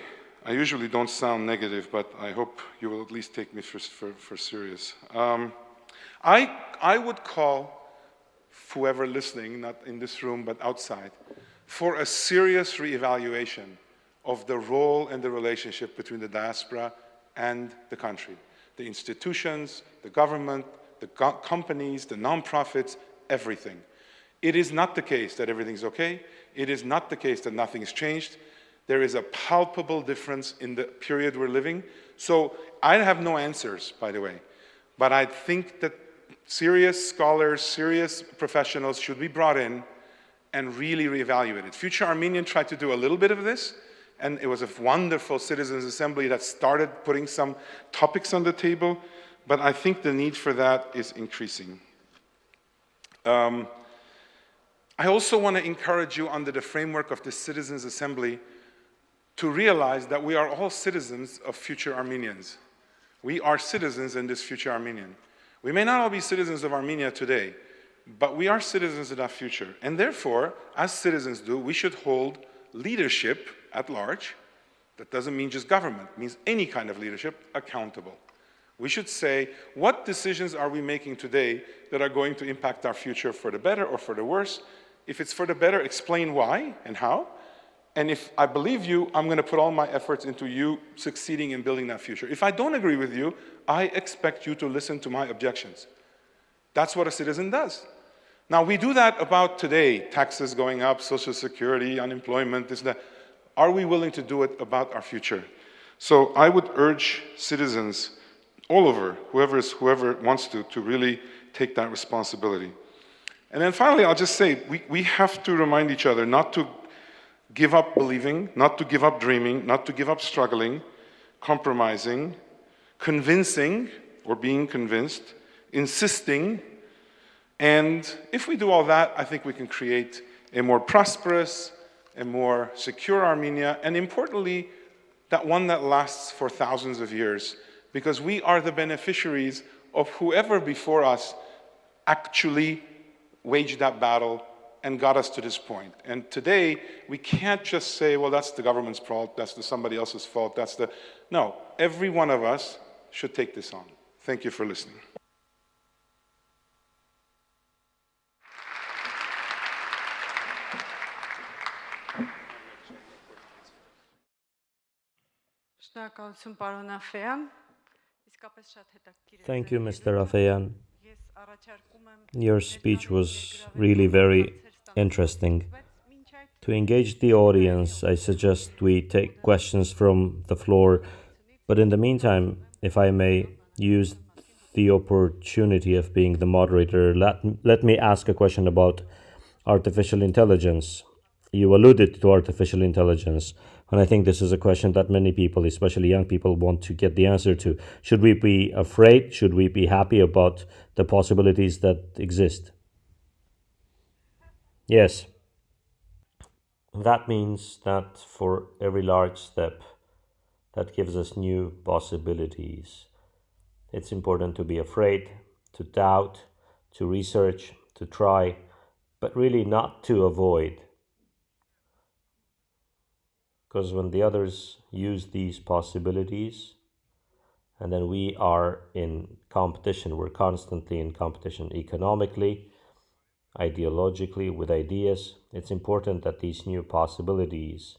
I usually don't sound negative, but I hope you will at least take me for serious. I would call whoever listening, not in this room, but outside, for a serious reevaluation of the role and the relationship between the diaspora and the country. The institutions, the government, the companies, the nonprofits, everything. It is not the case that everything's okay. It is not the case that nothing's changed. There is a palpable difference in the period we're living. So I have no answers, by the way, but I think that serious scholars, serious professionals should be brought in and really reevaluate it. Future Armenian tried to do a little bit of this, and it was a wonderful citizens' assembly that started putting some topics on the table, but I think the need for that is increasing. I also want to encourage you under the framework of the Citizens' Assembly to realize that we are all citizens of future Armenians. We are citizens in this future Armenian. We may not all be citizens of Armenia today, but we are citizens of that future. And therefore, as citizens do, we should hold leadership at large, that doesn't mean just government, it means any kind of leadership, accountable. We should say, what decisions are we making today that are going to impact our future for the better or for the worse? If it's for the better, explain why and how. And if I believe you, I'm going to put all my efforts into you succeeding in building that future. If I don't agree with you, I expect you to listen to my objections. That's what a citizen does. Now, we do that about today, taxes going up, Social Security, unemployment, this, that. Are we willing to do it about our future? So I would urge citizens all over, whoever wants to really take that responsibility. And then finally, I'll just say, we have to remind each other not to give up believing, not to give up dreaming, not to give up struggling, compromising, convincing or being convinced, insisting. And if we do all that, I think we can create a more prosperous, a more secure Armenia, and importantly, that one that lasts for thousands of years, because we are the beneficiaries of whoever before us actually waged that battle and got us to this point. And today, we can't just say, well, that's the government's fault, that's somebody else's fault, No, every one of us should take this on. Thank you for listening.
Thank you, Mr. Afeyan. Your speech was really very interesting. To engage the audience, I suggest we take questions from the floor. But in the meantime, if I may use the opportunity of being the moderator, let me ask a question about artificial intelligence. You alluded to artificial intelligence, and I think this is a question that many people, especially young people, want to get the answer to. Should we be afraid? Should we be happy about the possibilities that exist? Yes. That means that for every large step that gives us new possibilities, it's important to be afraid, to doubt, to research, to try, but really not to avoid. Because when the others use these possibilities, and then we are in competition, we're constantly in competition economically, ideologically, with ideas, it's important that these new possibilities,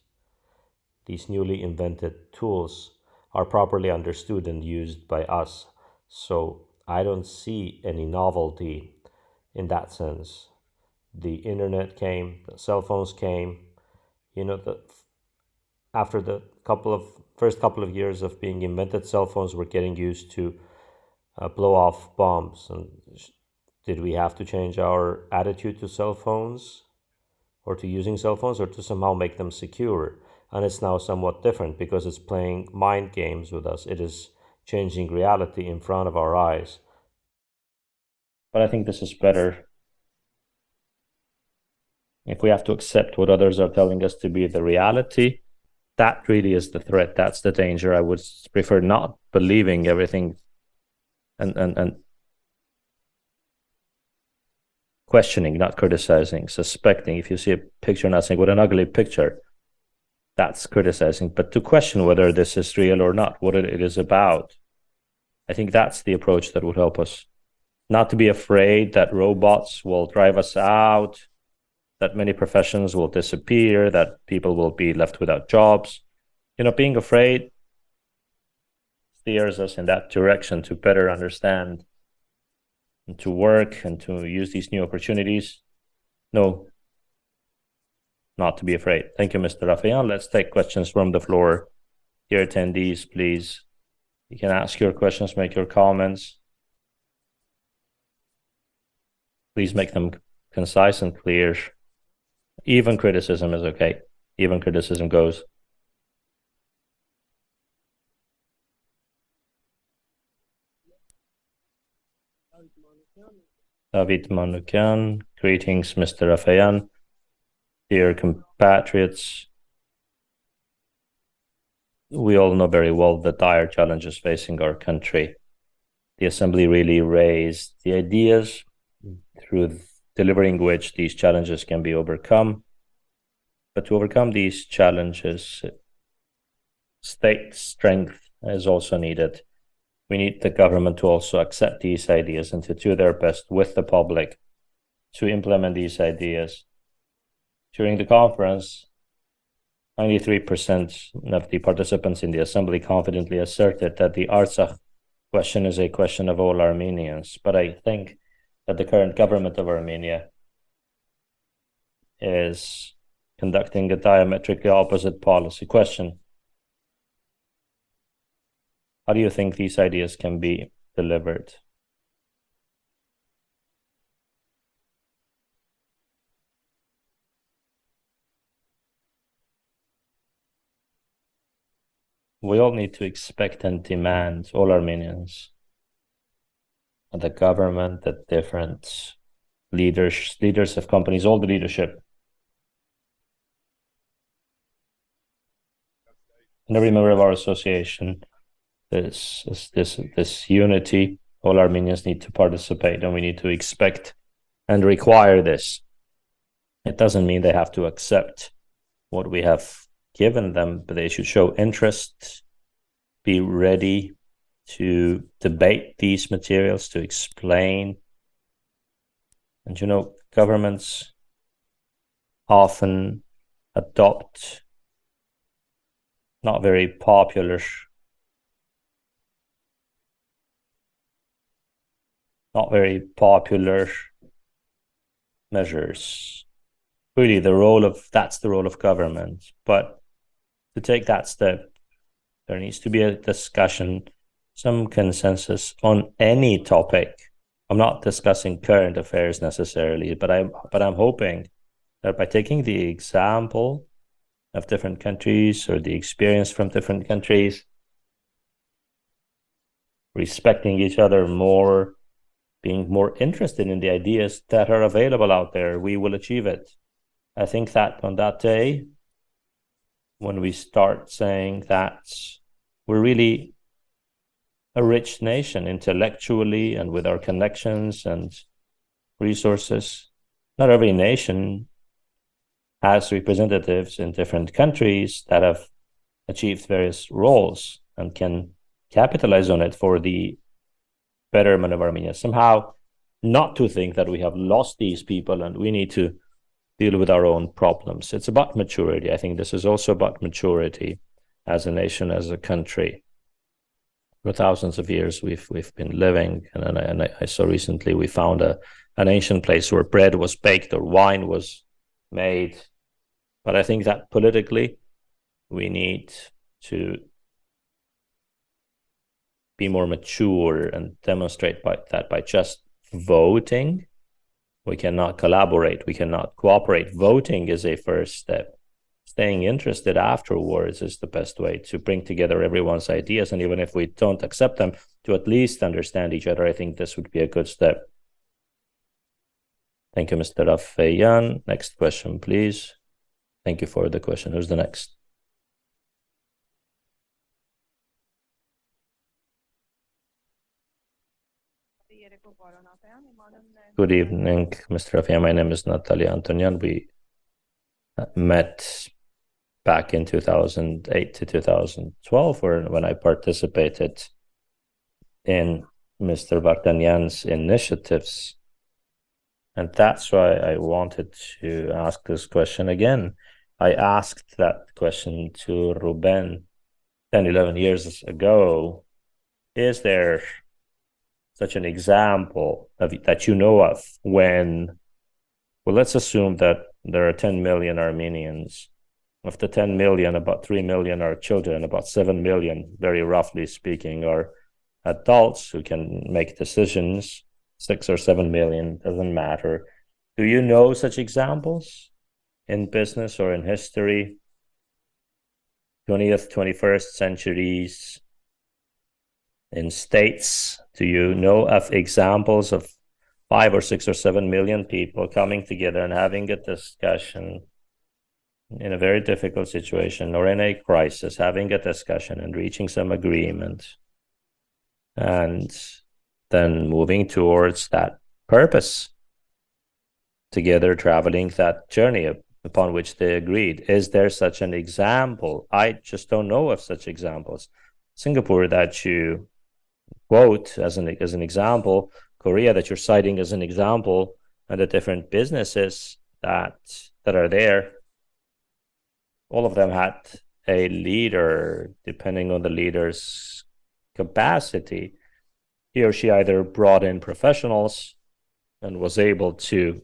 these newly invented tools, are properly understood and used by us. So I don't see any novelty in that sense. The internet came, the cell phones came, after the first couple of years of being invented, cell phones were getting used to blow off bombs. And did we have to change our attitude to cell phones, or to using cell phones, or to somehow make them secure? And it's now somewhat different because it's playing mind games with us. It is changing reality in front of our eyes. But I think this is better. If we have to accept what others are telling us to be the reality, that really is the threat. That's the danger. I would prefer not believing everything and questioning, not criticizing, suspecting. If you see a picture, not saying, what an ugly picture, that's criticizing. But to question whether this is real or not, what it is about, I think that's the approach that would help us. Not to be afraid that robots will drive us out, that many professions will disappear, that people will be left without jobs. Being afraid steers us in that direction to better understand and to work and to use these new opportunities. No, not to be afraid. Thank you, Mr. Afeyan. Let's take questions from the floor. Dear attendees, please, you can ask your questions, make your comments. Please make them concise and clear. Even criticism is okay. Even criticism goes. David Manukyan. Greetings, Mr. Afeyan. Dear compatriots, we all know very well the dire challenges facing our country. The Assembly really raised the ideas through delivering which these challenges can be overcome. But to overcome these challenges, state strength is also needed. We need the government to also accept these ideas and to do their best with the public to implement these ideas. During the conference, 93% of the participants in the Assembly confidently asserted that the Artsakh question is a question of all Armenians. But I think that the current government of Armenia is conducting a diametrically opposite policy. Question: how do you think these ideas can be delivered? We all need to expect and demand, all Armenians, and the government, the different leaders of companies, all the leadership, and every member of our association, this unity, all Armenians need to participate, and we need to expect and require this. It doesn't mean they have to accept what we have given them, but they should show interest, be ready to debate these materials, to explain. And you know, governments often adopt not very popular measures. Really, that's the role of government. But to take that step, there needs to be a discussion, some consensus on any topic. I'm not discussing current affairs necessarily, but I'm hoping that by taking the example of different countries or the experience from different countries, respecting each other more, being more interested in the ideas that are available out there, we will achieve it. I think that on that day, when we start saying that we're really a rich nation intellectually and with our connections and resources, not every nation has representatives in different countries that have achieved various roles and can capitalize on it for the betterment of Armenia. Somehow not to think that we have lost these people and we need to deal with our own problems. It's about maturity. I think this is also about maturity as a nation, as a country. For thousands of years we've been living, and I saw recently we found an ancient place where bread was baked or wine was made. But I think that politically we need to be more mature and demonstrate that by just voting we cannot collaborate, we cannot cooperate. Voting is a first step. Staying interested afterwards is the best way to bring together everyone's ideas, and even if we don't accept them, to at least understand each other. I think this would be a good step. Thank you, Mr. Afeyan. Next question, please. Thank you for the question. Who's the next? Good evening, Mr. Afeyan. My name is Natalia Antonian. We met back in 2008 to 2012 when I participated in Mr. Vardanyan's initiatives. And that's why I wanted to ask this question again. I asked that question to Ruben 10, 11 years ago. Is there such an example that you know of when, well, let's assume that there are 10 million Armenians. Of the 10 million, about 3 million are children, about 7 million, very roughly speaking, are adults who can make decisions. 6 or 7 million, doesn't matter. Do you know such examples in business or in history? 20th, 21st centuries, in states, do you know of examples of 5 or 6 or 7 million people coming together and having a discussion in a very difficult situation or in a crisis, having a discussion and reaching some agreement, and then moving towards that purpose together, traveling that journey upon which they agreed. Is there such an example? I just don't know of such examples. Singapore that you quote as an example, Korea that you're citing as an example, and the different businesses that are there, all of them had a leader. Depending on the leader's capacity, he or she either brought in professionals and was able to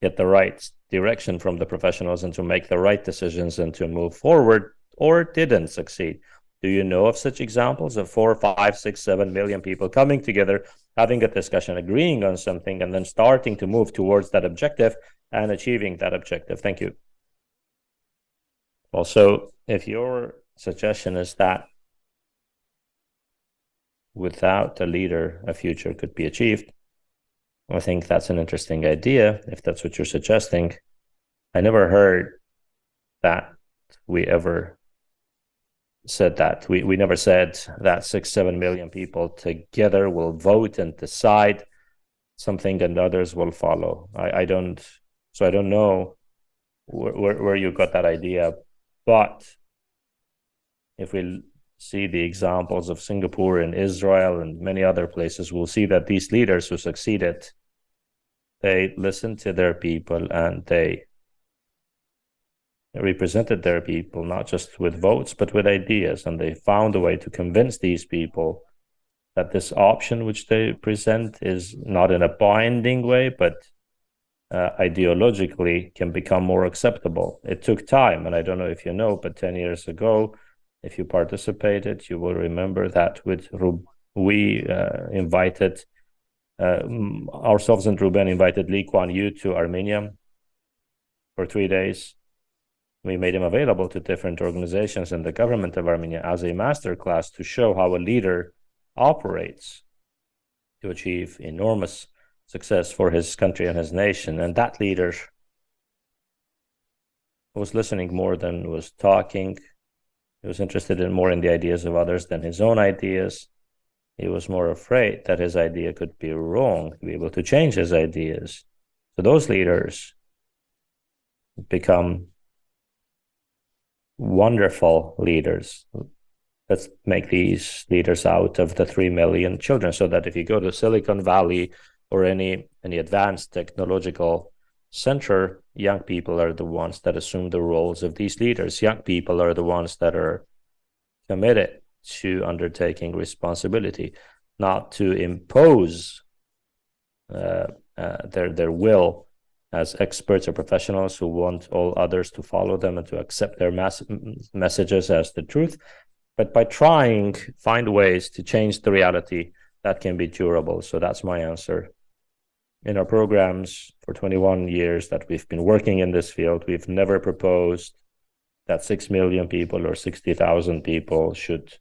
get the right direction from the professionals and to make the right decisions and to move forward, or didn't succeed. Do you know of such examples of 4, 5, 6, 7 million people coming together, having a discussion, agreeing on something, and then starting to move towards that objective and achieving that objective? Thank you. Also, if your suggestion is that without a leader, a future could be achieved, I think that's an interesting idea, if that's what you're suggesting. I never heard that we ever said that. We never said that 6, 7 million people together will vote and decide something and others will follow. I don't know where you got that idea. But if we see the examples of Singapore and Israel and many other places, we'll see that these leaders who succeeded, they listened to their people and they represented their people, not just with votes, but with ideas. And they found a way to convince these people that this option which they present is not in a binding way, but ideologically can become more acceptable. It took time, and I don't know if you know, but 10 years ago, if you participated, you will remember that we invited ourselves, and Ruben invited Lee Kuan Yew to Armenia for 3 days. We made him available to different organizations in the government of Armenia as a master class to show how a leader operates to achieve enormous success for his country and his nation. And that leader was listening more than was talking. He was interested in more in the ideas of others than his own ideas. He was more afraid that his idea could be wrong, to be able to change his ideas. So those leaders become wonderful leaders. Let's make these leaders out of the 3 million children, so that if you go to Silicon Valley or any advanced technological center, young people are the ones that assume the roles of these leaders. Young people are the ones that are committed to undertaking responsibility, not to impose their will as experts or professionals who want all others to follow them and to accept their messages as the truth, but by trying find ways to change the reality that can be durable. So that's my answer. In our programs for 21 years that we've been working in this field, we've never proposed that 6 million people or 60,000 people should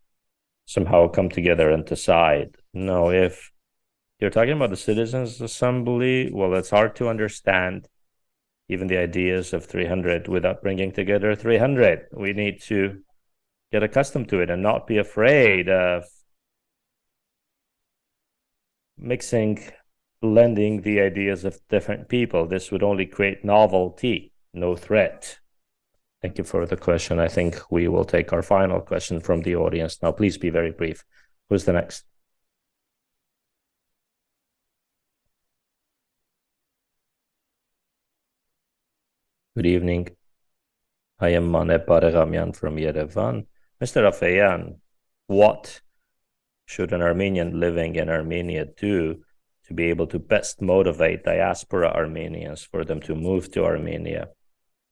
somehow come together and decide. No, if you're talking about the Citizens Assembly, well, it's hard to understand even the ideas of 300 without bringing together 300. We need to get accustomed to it and not be afraid of blending the ideas of different people. This would only create novelty, no threat. Thank you for the question. I think we will take our final question from the audience now. Please be very brief. Who's the next? Good evening. I am Noubar Afeyan from Yerevan. Mr. Afeyan, what should an Armenian living in Armenia do to be able to best motivate diaspora Armenians for them to move to Armenia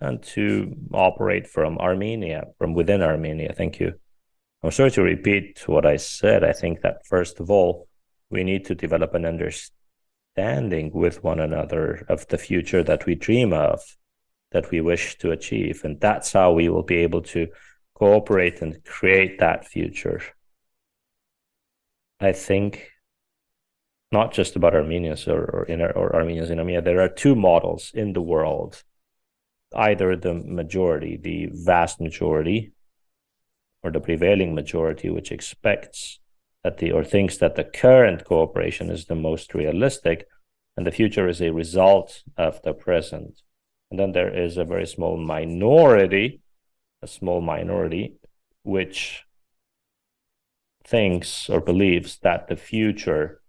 and to operate from Armenia, from within Armenia? Thank you. I'm sorry to repeat what I said. I think that first of all, we need to develop an understanding with one another of the future that we dream of, that we wish to achieve. And that's how we will be able to cooperate and create that future. I think not just about Armenians or Armenians in Armenia. There are two models in the world. Either the majority, the vast majority, or the prevailing majority, which expects that or thinks that the current cooperation is the most realistic, and the future is a result of the present. And then there is a very small minority, which thinks or believes that the future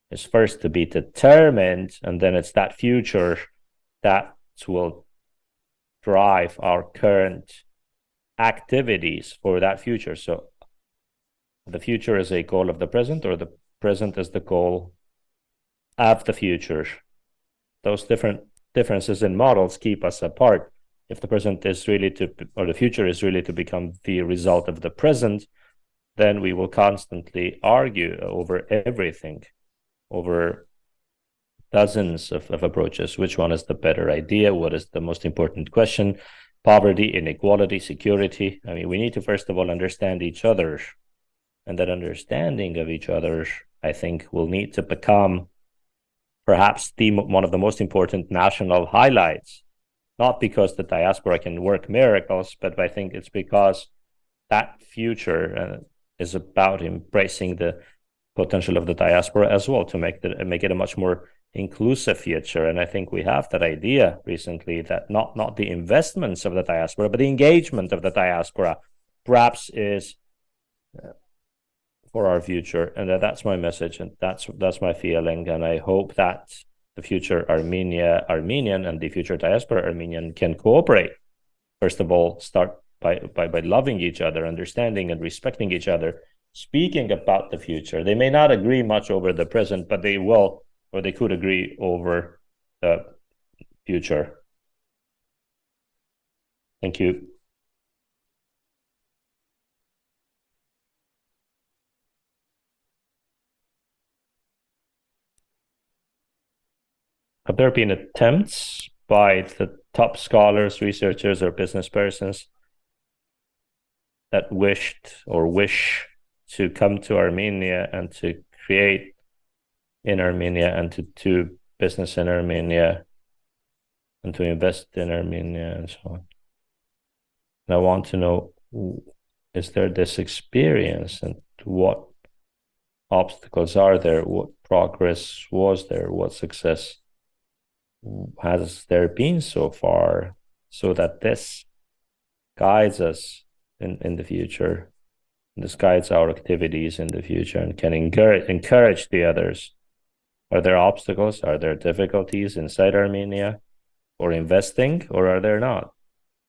is first to be determined, and then it's that future that will drive our current activities for that future. So the future is a goal of the present, or the present is the goal of the future. Those differences in models keep us apart. If the present is really or the future is really to become the result of the present, then we will constantly argue over everything, over dozens of approaches. Which one is the better idea? What is the most important question? Poverty, inequality, security. I mean, we need to first of all understand each other. And that understanding of each other, I think, will need to become perhaps one of the most important national highlights. Not because the diaspora can work miracles, but I think it's because that future is about embracing the potential of the diaspora as well, to make it a much more inclusive future. And I think we have that idea recently that not the investments of the diaspora, but the engagement of the diaspora perhaps is for our future. And that's my message, and that's my feeling. And I hope that the future Armenian and the future diaspora Armenian can cooperate. First of all, start by loving each other, understanding and respecting each other, speaking about the future. They may not agree much over the present, but they will, or they could agree over the future. Thank you. Have there been attempts by the top scholars, researchers, or business persons that wish to come to Armenia and to create in Armenia and to do business in Armenia and to invest in Armenia and so on? And I want to know, is there this experience, and what obstacles are there? What progress was there? What success has there been so far, so that this guides us in the future? This guides our activities in the future and can encourage the others. Are there obstacles? Are there difficulties inside Armenia for investing, or are there not?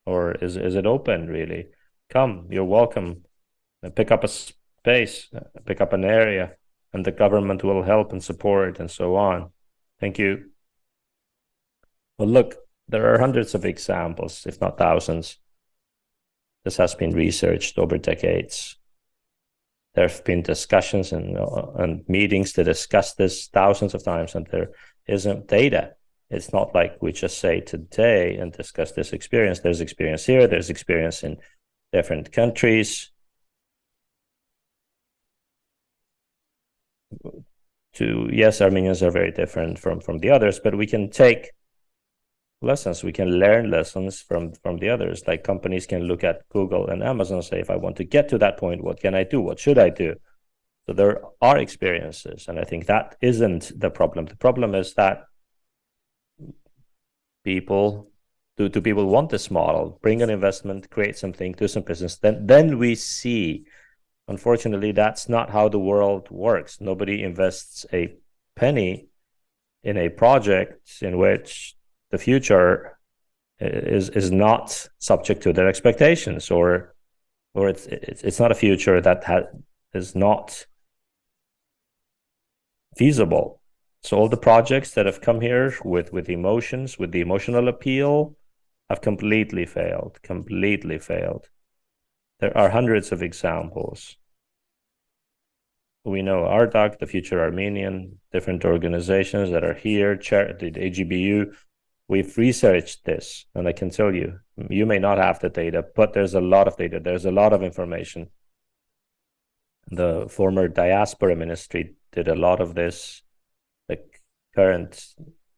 Or is it open, really? Come, you're welcome. Pick up a space, pick up an area, and the government will help and support and so on. Thank you. Well, look, there are hundreds of examples, if not thousands. This has been researched over decades. There have been discussions and meetings to discuss this thousands of times, and there isn't data. It's not like we just say today and discuss this experience. There's experience here, there's experience in different countries. Yes, Armenians are very different from the others, but we can take lessons. We can learn lessons from the others. Like companies can look at Google and Amazon and say, if I want to get to that point, what can I do? What should I do? So there are experiences, and I think that isn't the problem. The problem is that people want this model, bring an investment, create something, do some business. Then we see, unfortunately, that's not how the world works. Nobody invests a penny in a project in which the future is not subject to their expectations, or it's not a future that is not feasible. So all the projects that have come here with emotions, with the emotional appeal, have completely failed. There are hundreds of examples. We know Artak, the Future Armenian, different organizations that are here, the AGBU. We've researched this, and I can tell you, you may not have the data, but there's a lot of data. There's a lot of information. The former diaspora ministry did a lot of this. parent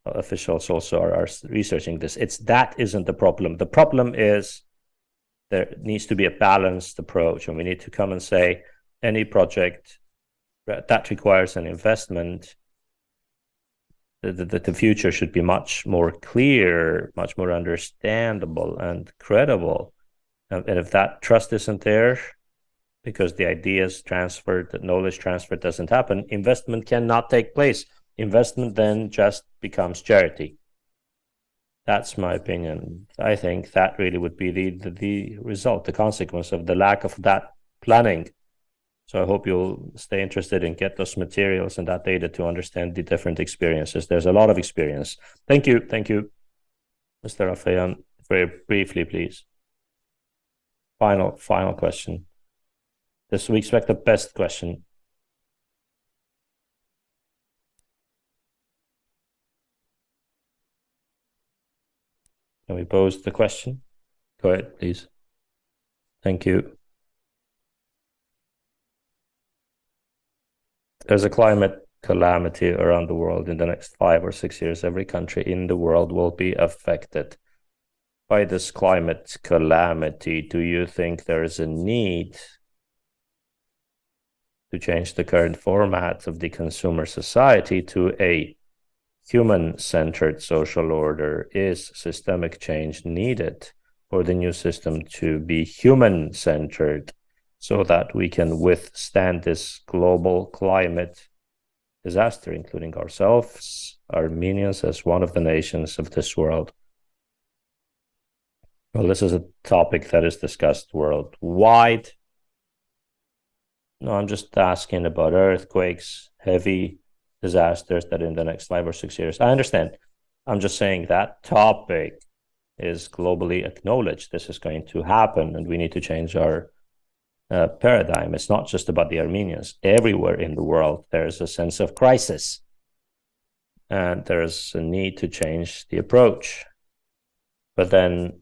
officials also are researching this. That isn't the problem. The problem is there needs to be a balanced approach, and we need to come and say any project that requires an investment, the future should be much more clear, much more understandable and credible. And if that trust isn't there, because the ideas transferred, the knowledge transfer doesn't happen, investment cannot take place. Investment then just becomes charity. That's my opinion. I think that really would be the result, the consequence of the lack of that planning. So I hope you'll stay interested and get those materials and that data to understand the different experiences. There's a lot of experience. Thank you. Thank you, Mr. Afeyan. Very briefly, please. Final question. We expect the best question. Can we pose the question? Go ahead, please. Thank you. There's a climate calamity around the world in the next 5 or 6 years. Every country in the world will be affected by this climate calamity. Do you think there is a need to change the current format of the consumer society to a human-centered social order? Is systemic change needed for the new system to be human-centered so that we can withstand this global climate disaster, including ourselves, Armenians, as one of the nations of this world? Well, this is a topic that is discussed worldwide. No, I'm just asking about earthquakes, heavy disasters that in the next 5 or 6 years. I understand. I'm just saying that topic is globally acknowledged. This is going to happen, and we need to change our paradigm. It's not just about the Armenians. Everywhere in the world, there's a sense of crisis, and there's a need to change the approach. But then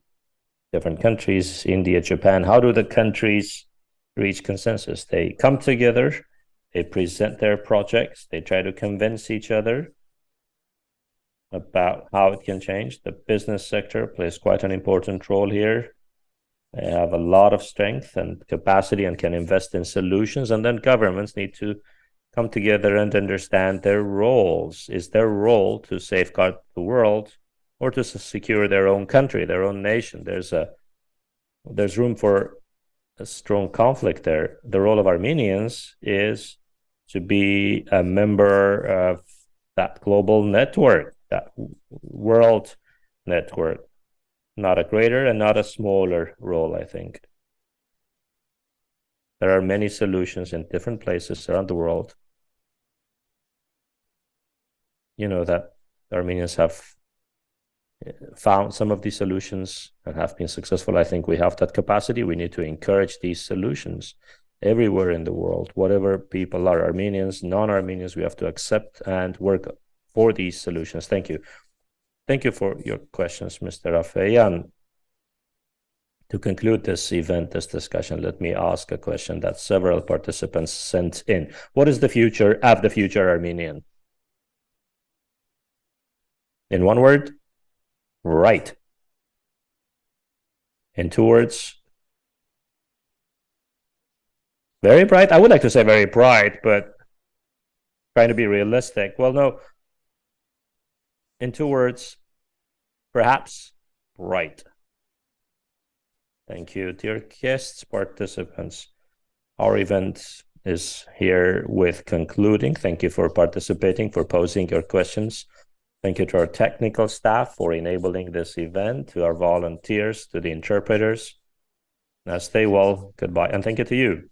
different countries, India, Japan, how do the countries reach consensus? They come together, they present their projects, they try to convince each other about how it can change. The business sector plays quite an important role here. They have a lot of strength and capacity and can invest in solutions, and then governments need to come together and understand their roles. Is their role to safeguard the world or to secure their own country, their own nation? There's room for a strong conflict there. The role of Armenians is to be a member of that global network, that world network. Not a greater and not a smaller role, I think. There are many solutions in different places around the world. You know that Armenians have found some of these solutions and have been successful. I think we have that capacity. We need to encourage these solutions everywhere in the world. Whatever people are, Armenians, non-Armenians, we have to accept and work for these solutions. Thank you. Thank you for your questions, Mr. Afeyan. To conclude this event, this discussion, let me ask a question that several participants sent in. What is the future of the future Armenian? In one word, right. In 2 words, very bright. I would like to say very bright, but trying to be realistic. Well, no. In 2 words, perhaps right. Thank you, dear guests, participants. Our event is here with concluding. Thank you for participating, for posing your questions. Thank you to our technical staff for enabling this event, to our volunteers, to the interpreters. Now stay well. Goodbye. And thank you to you.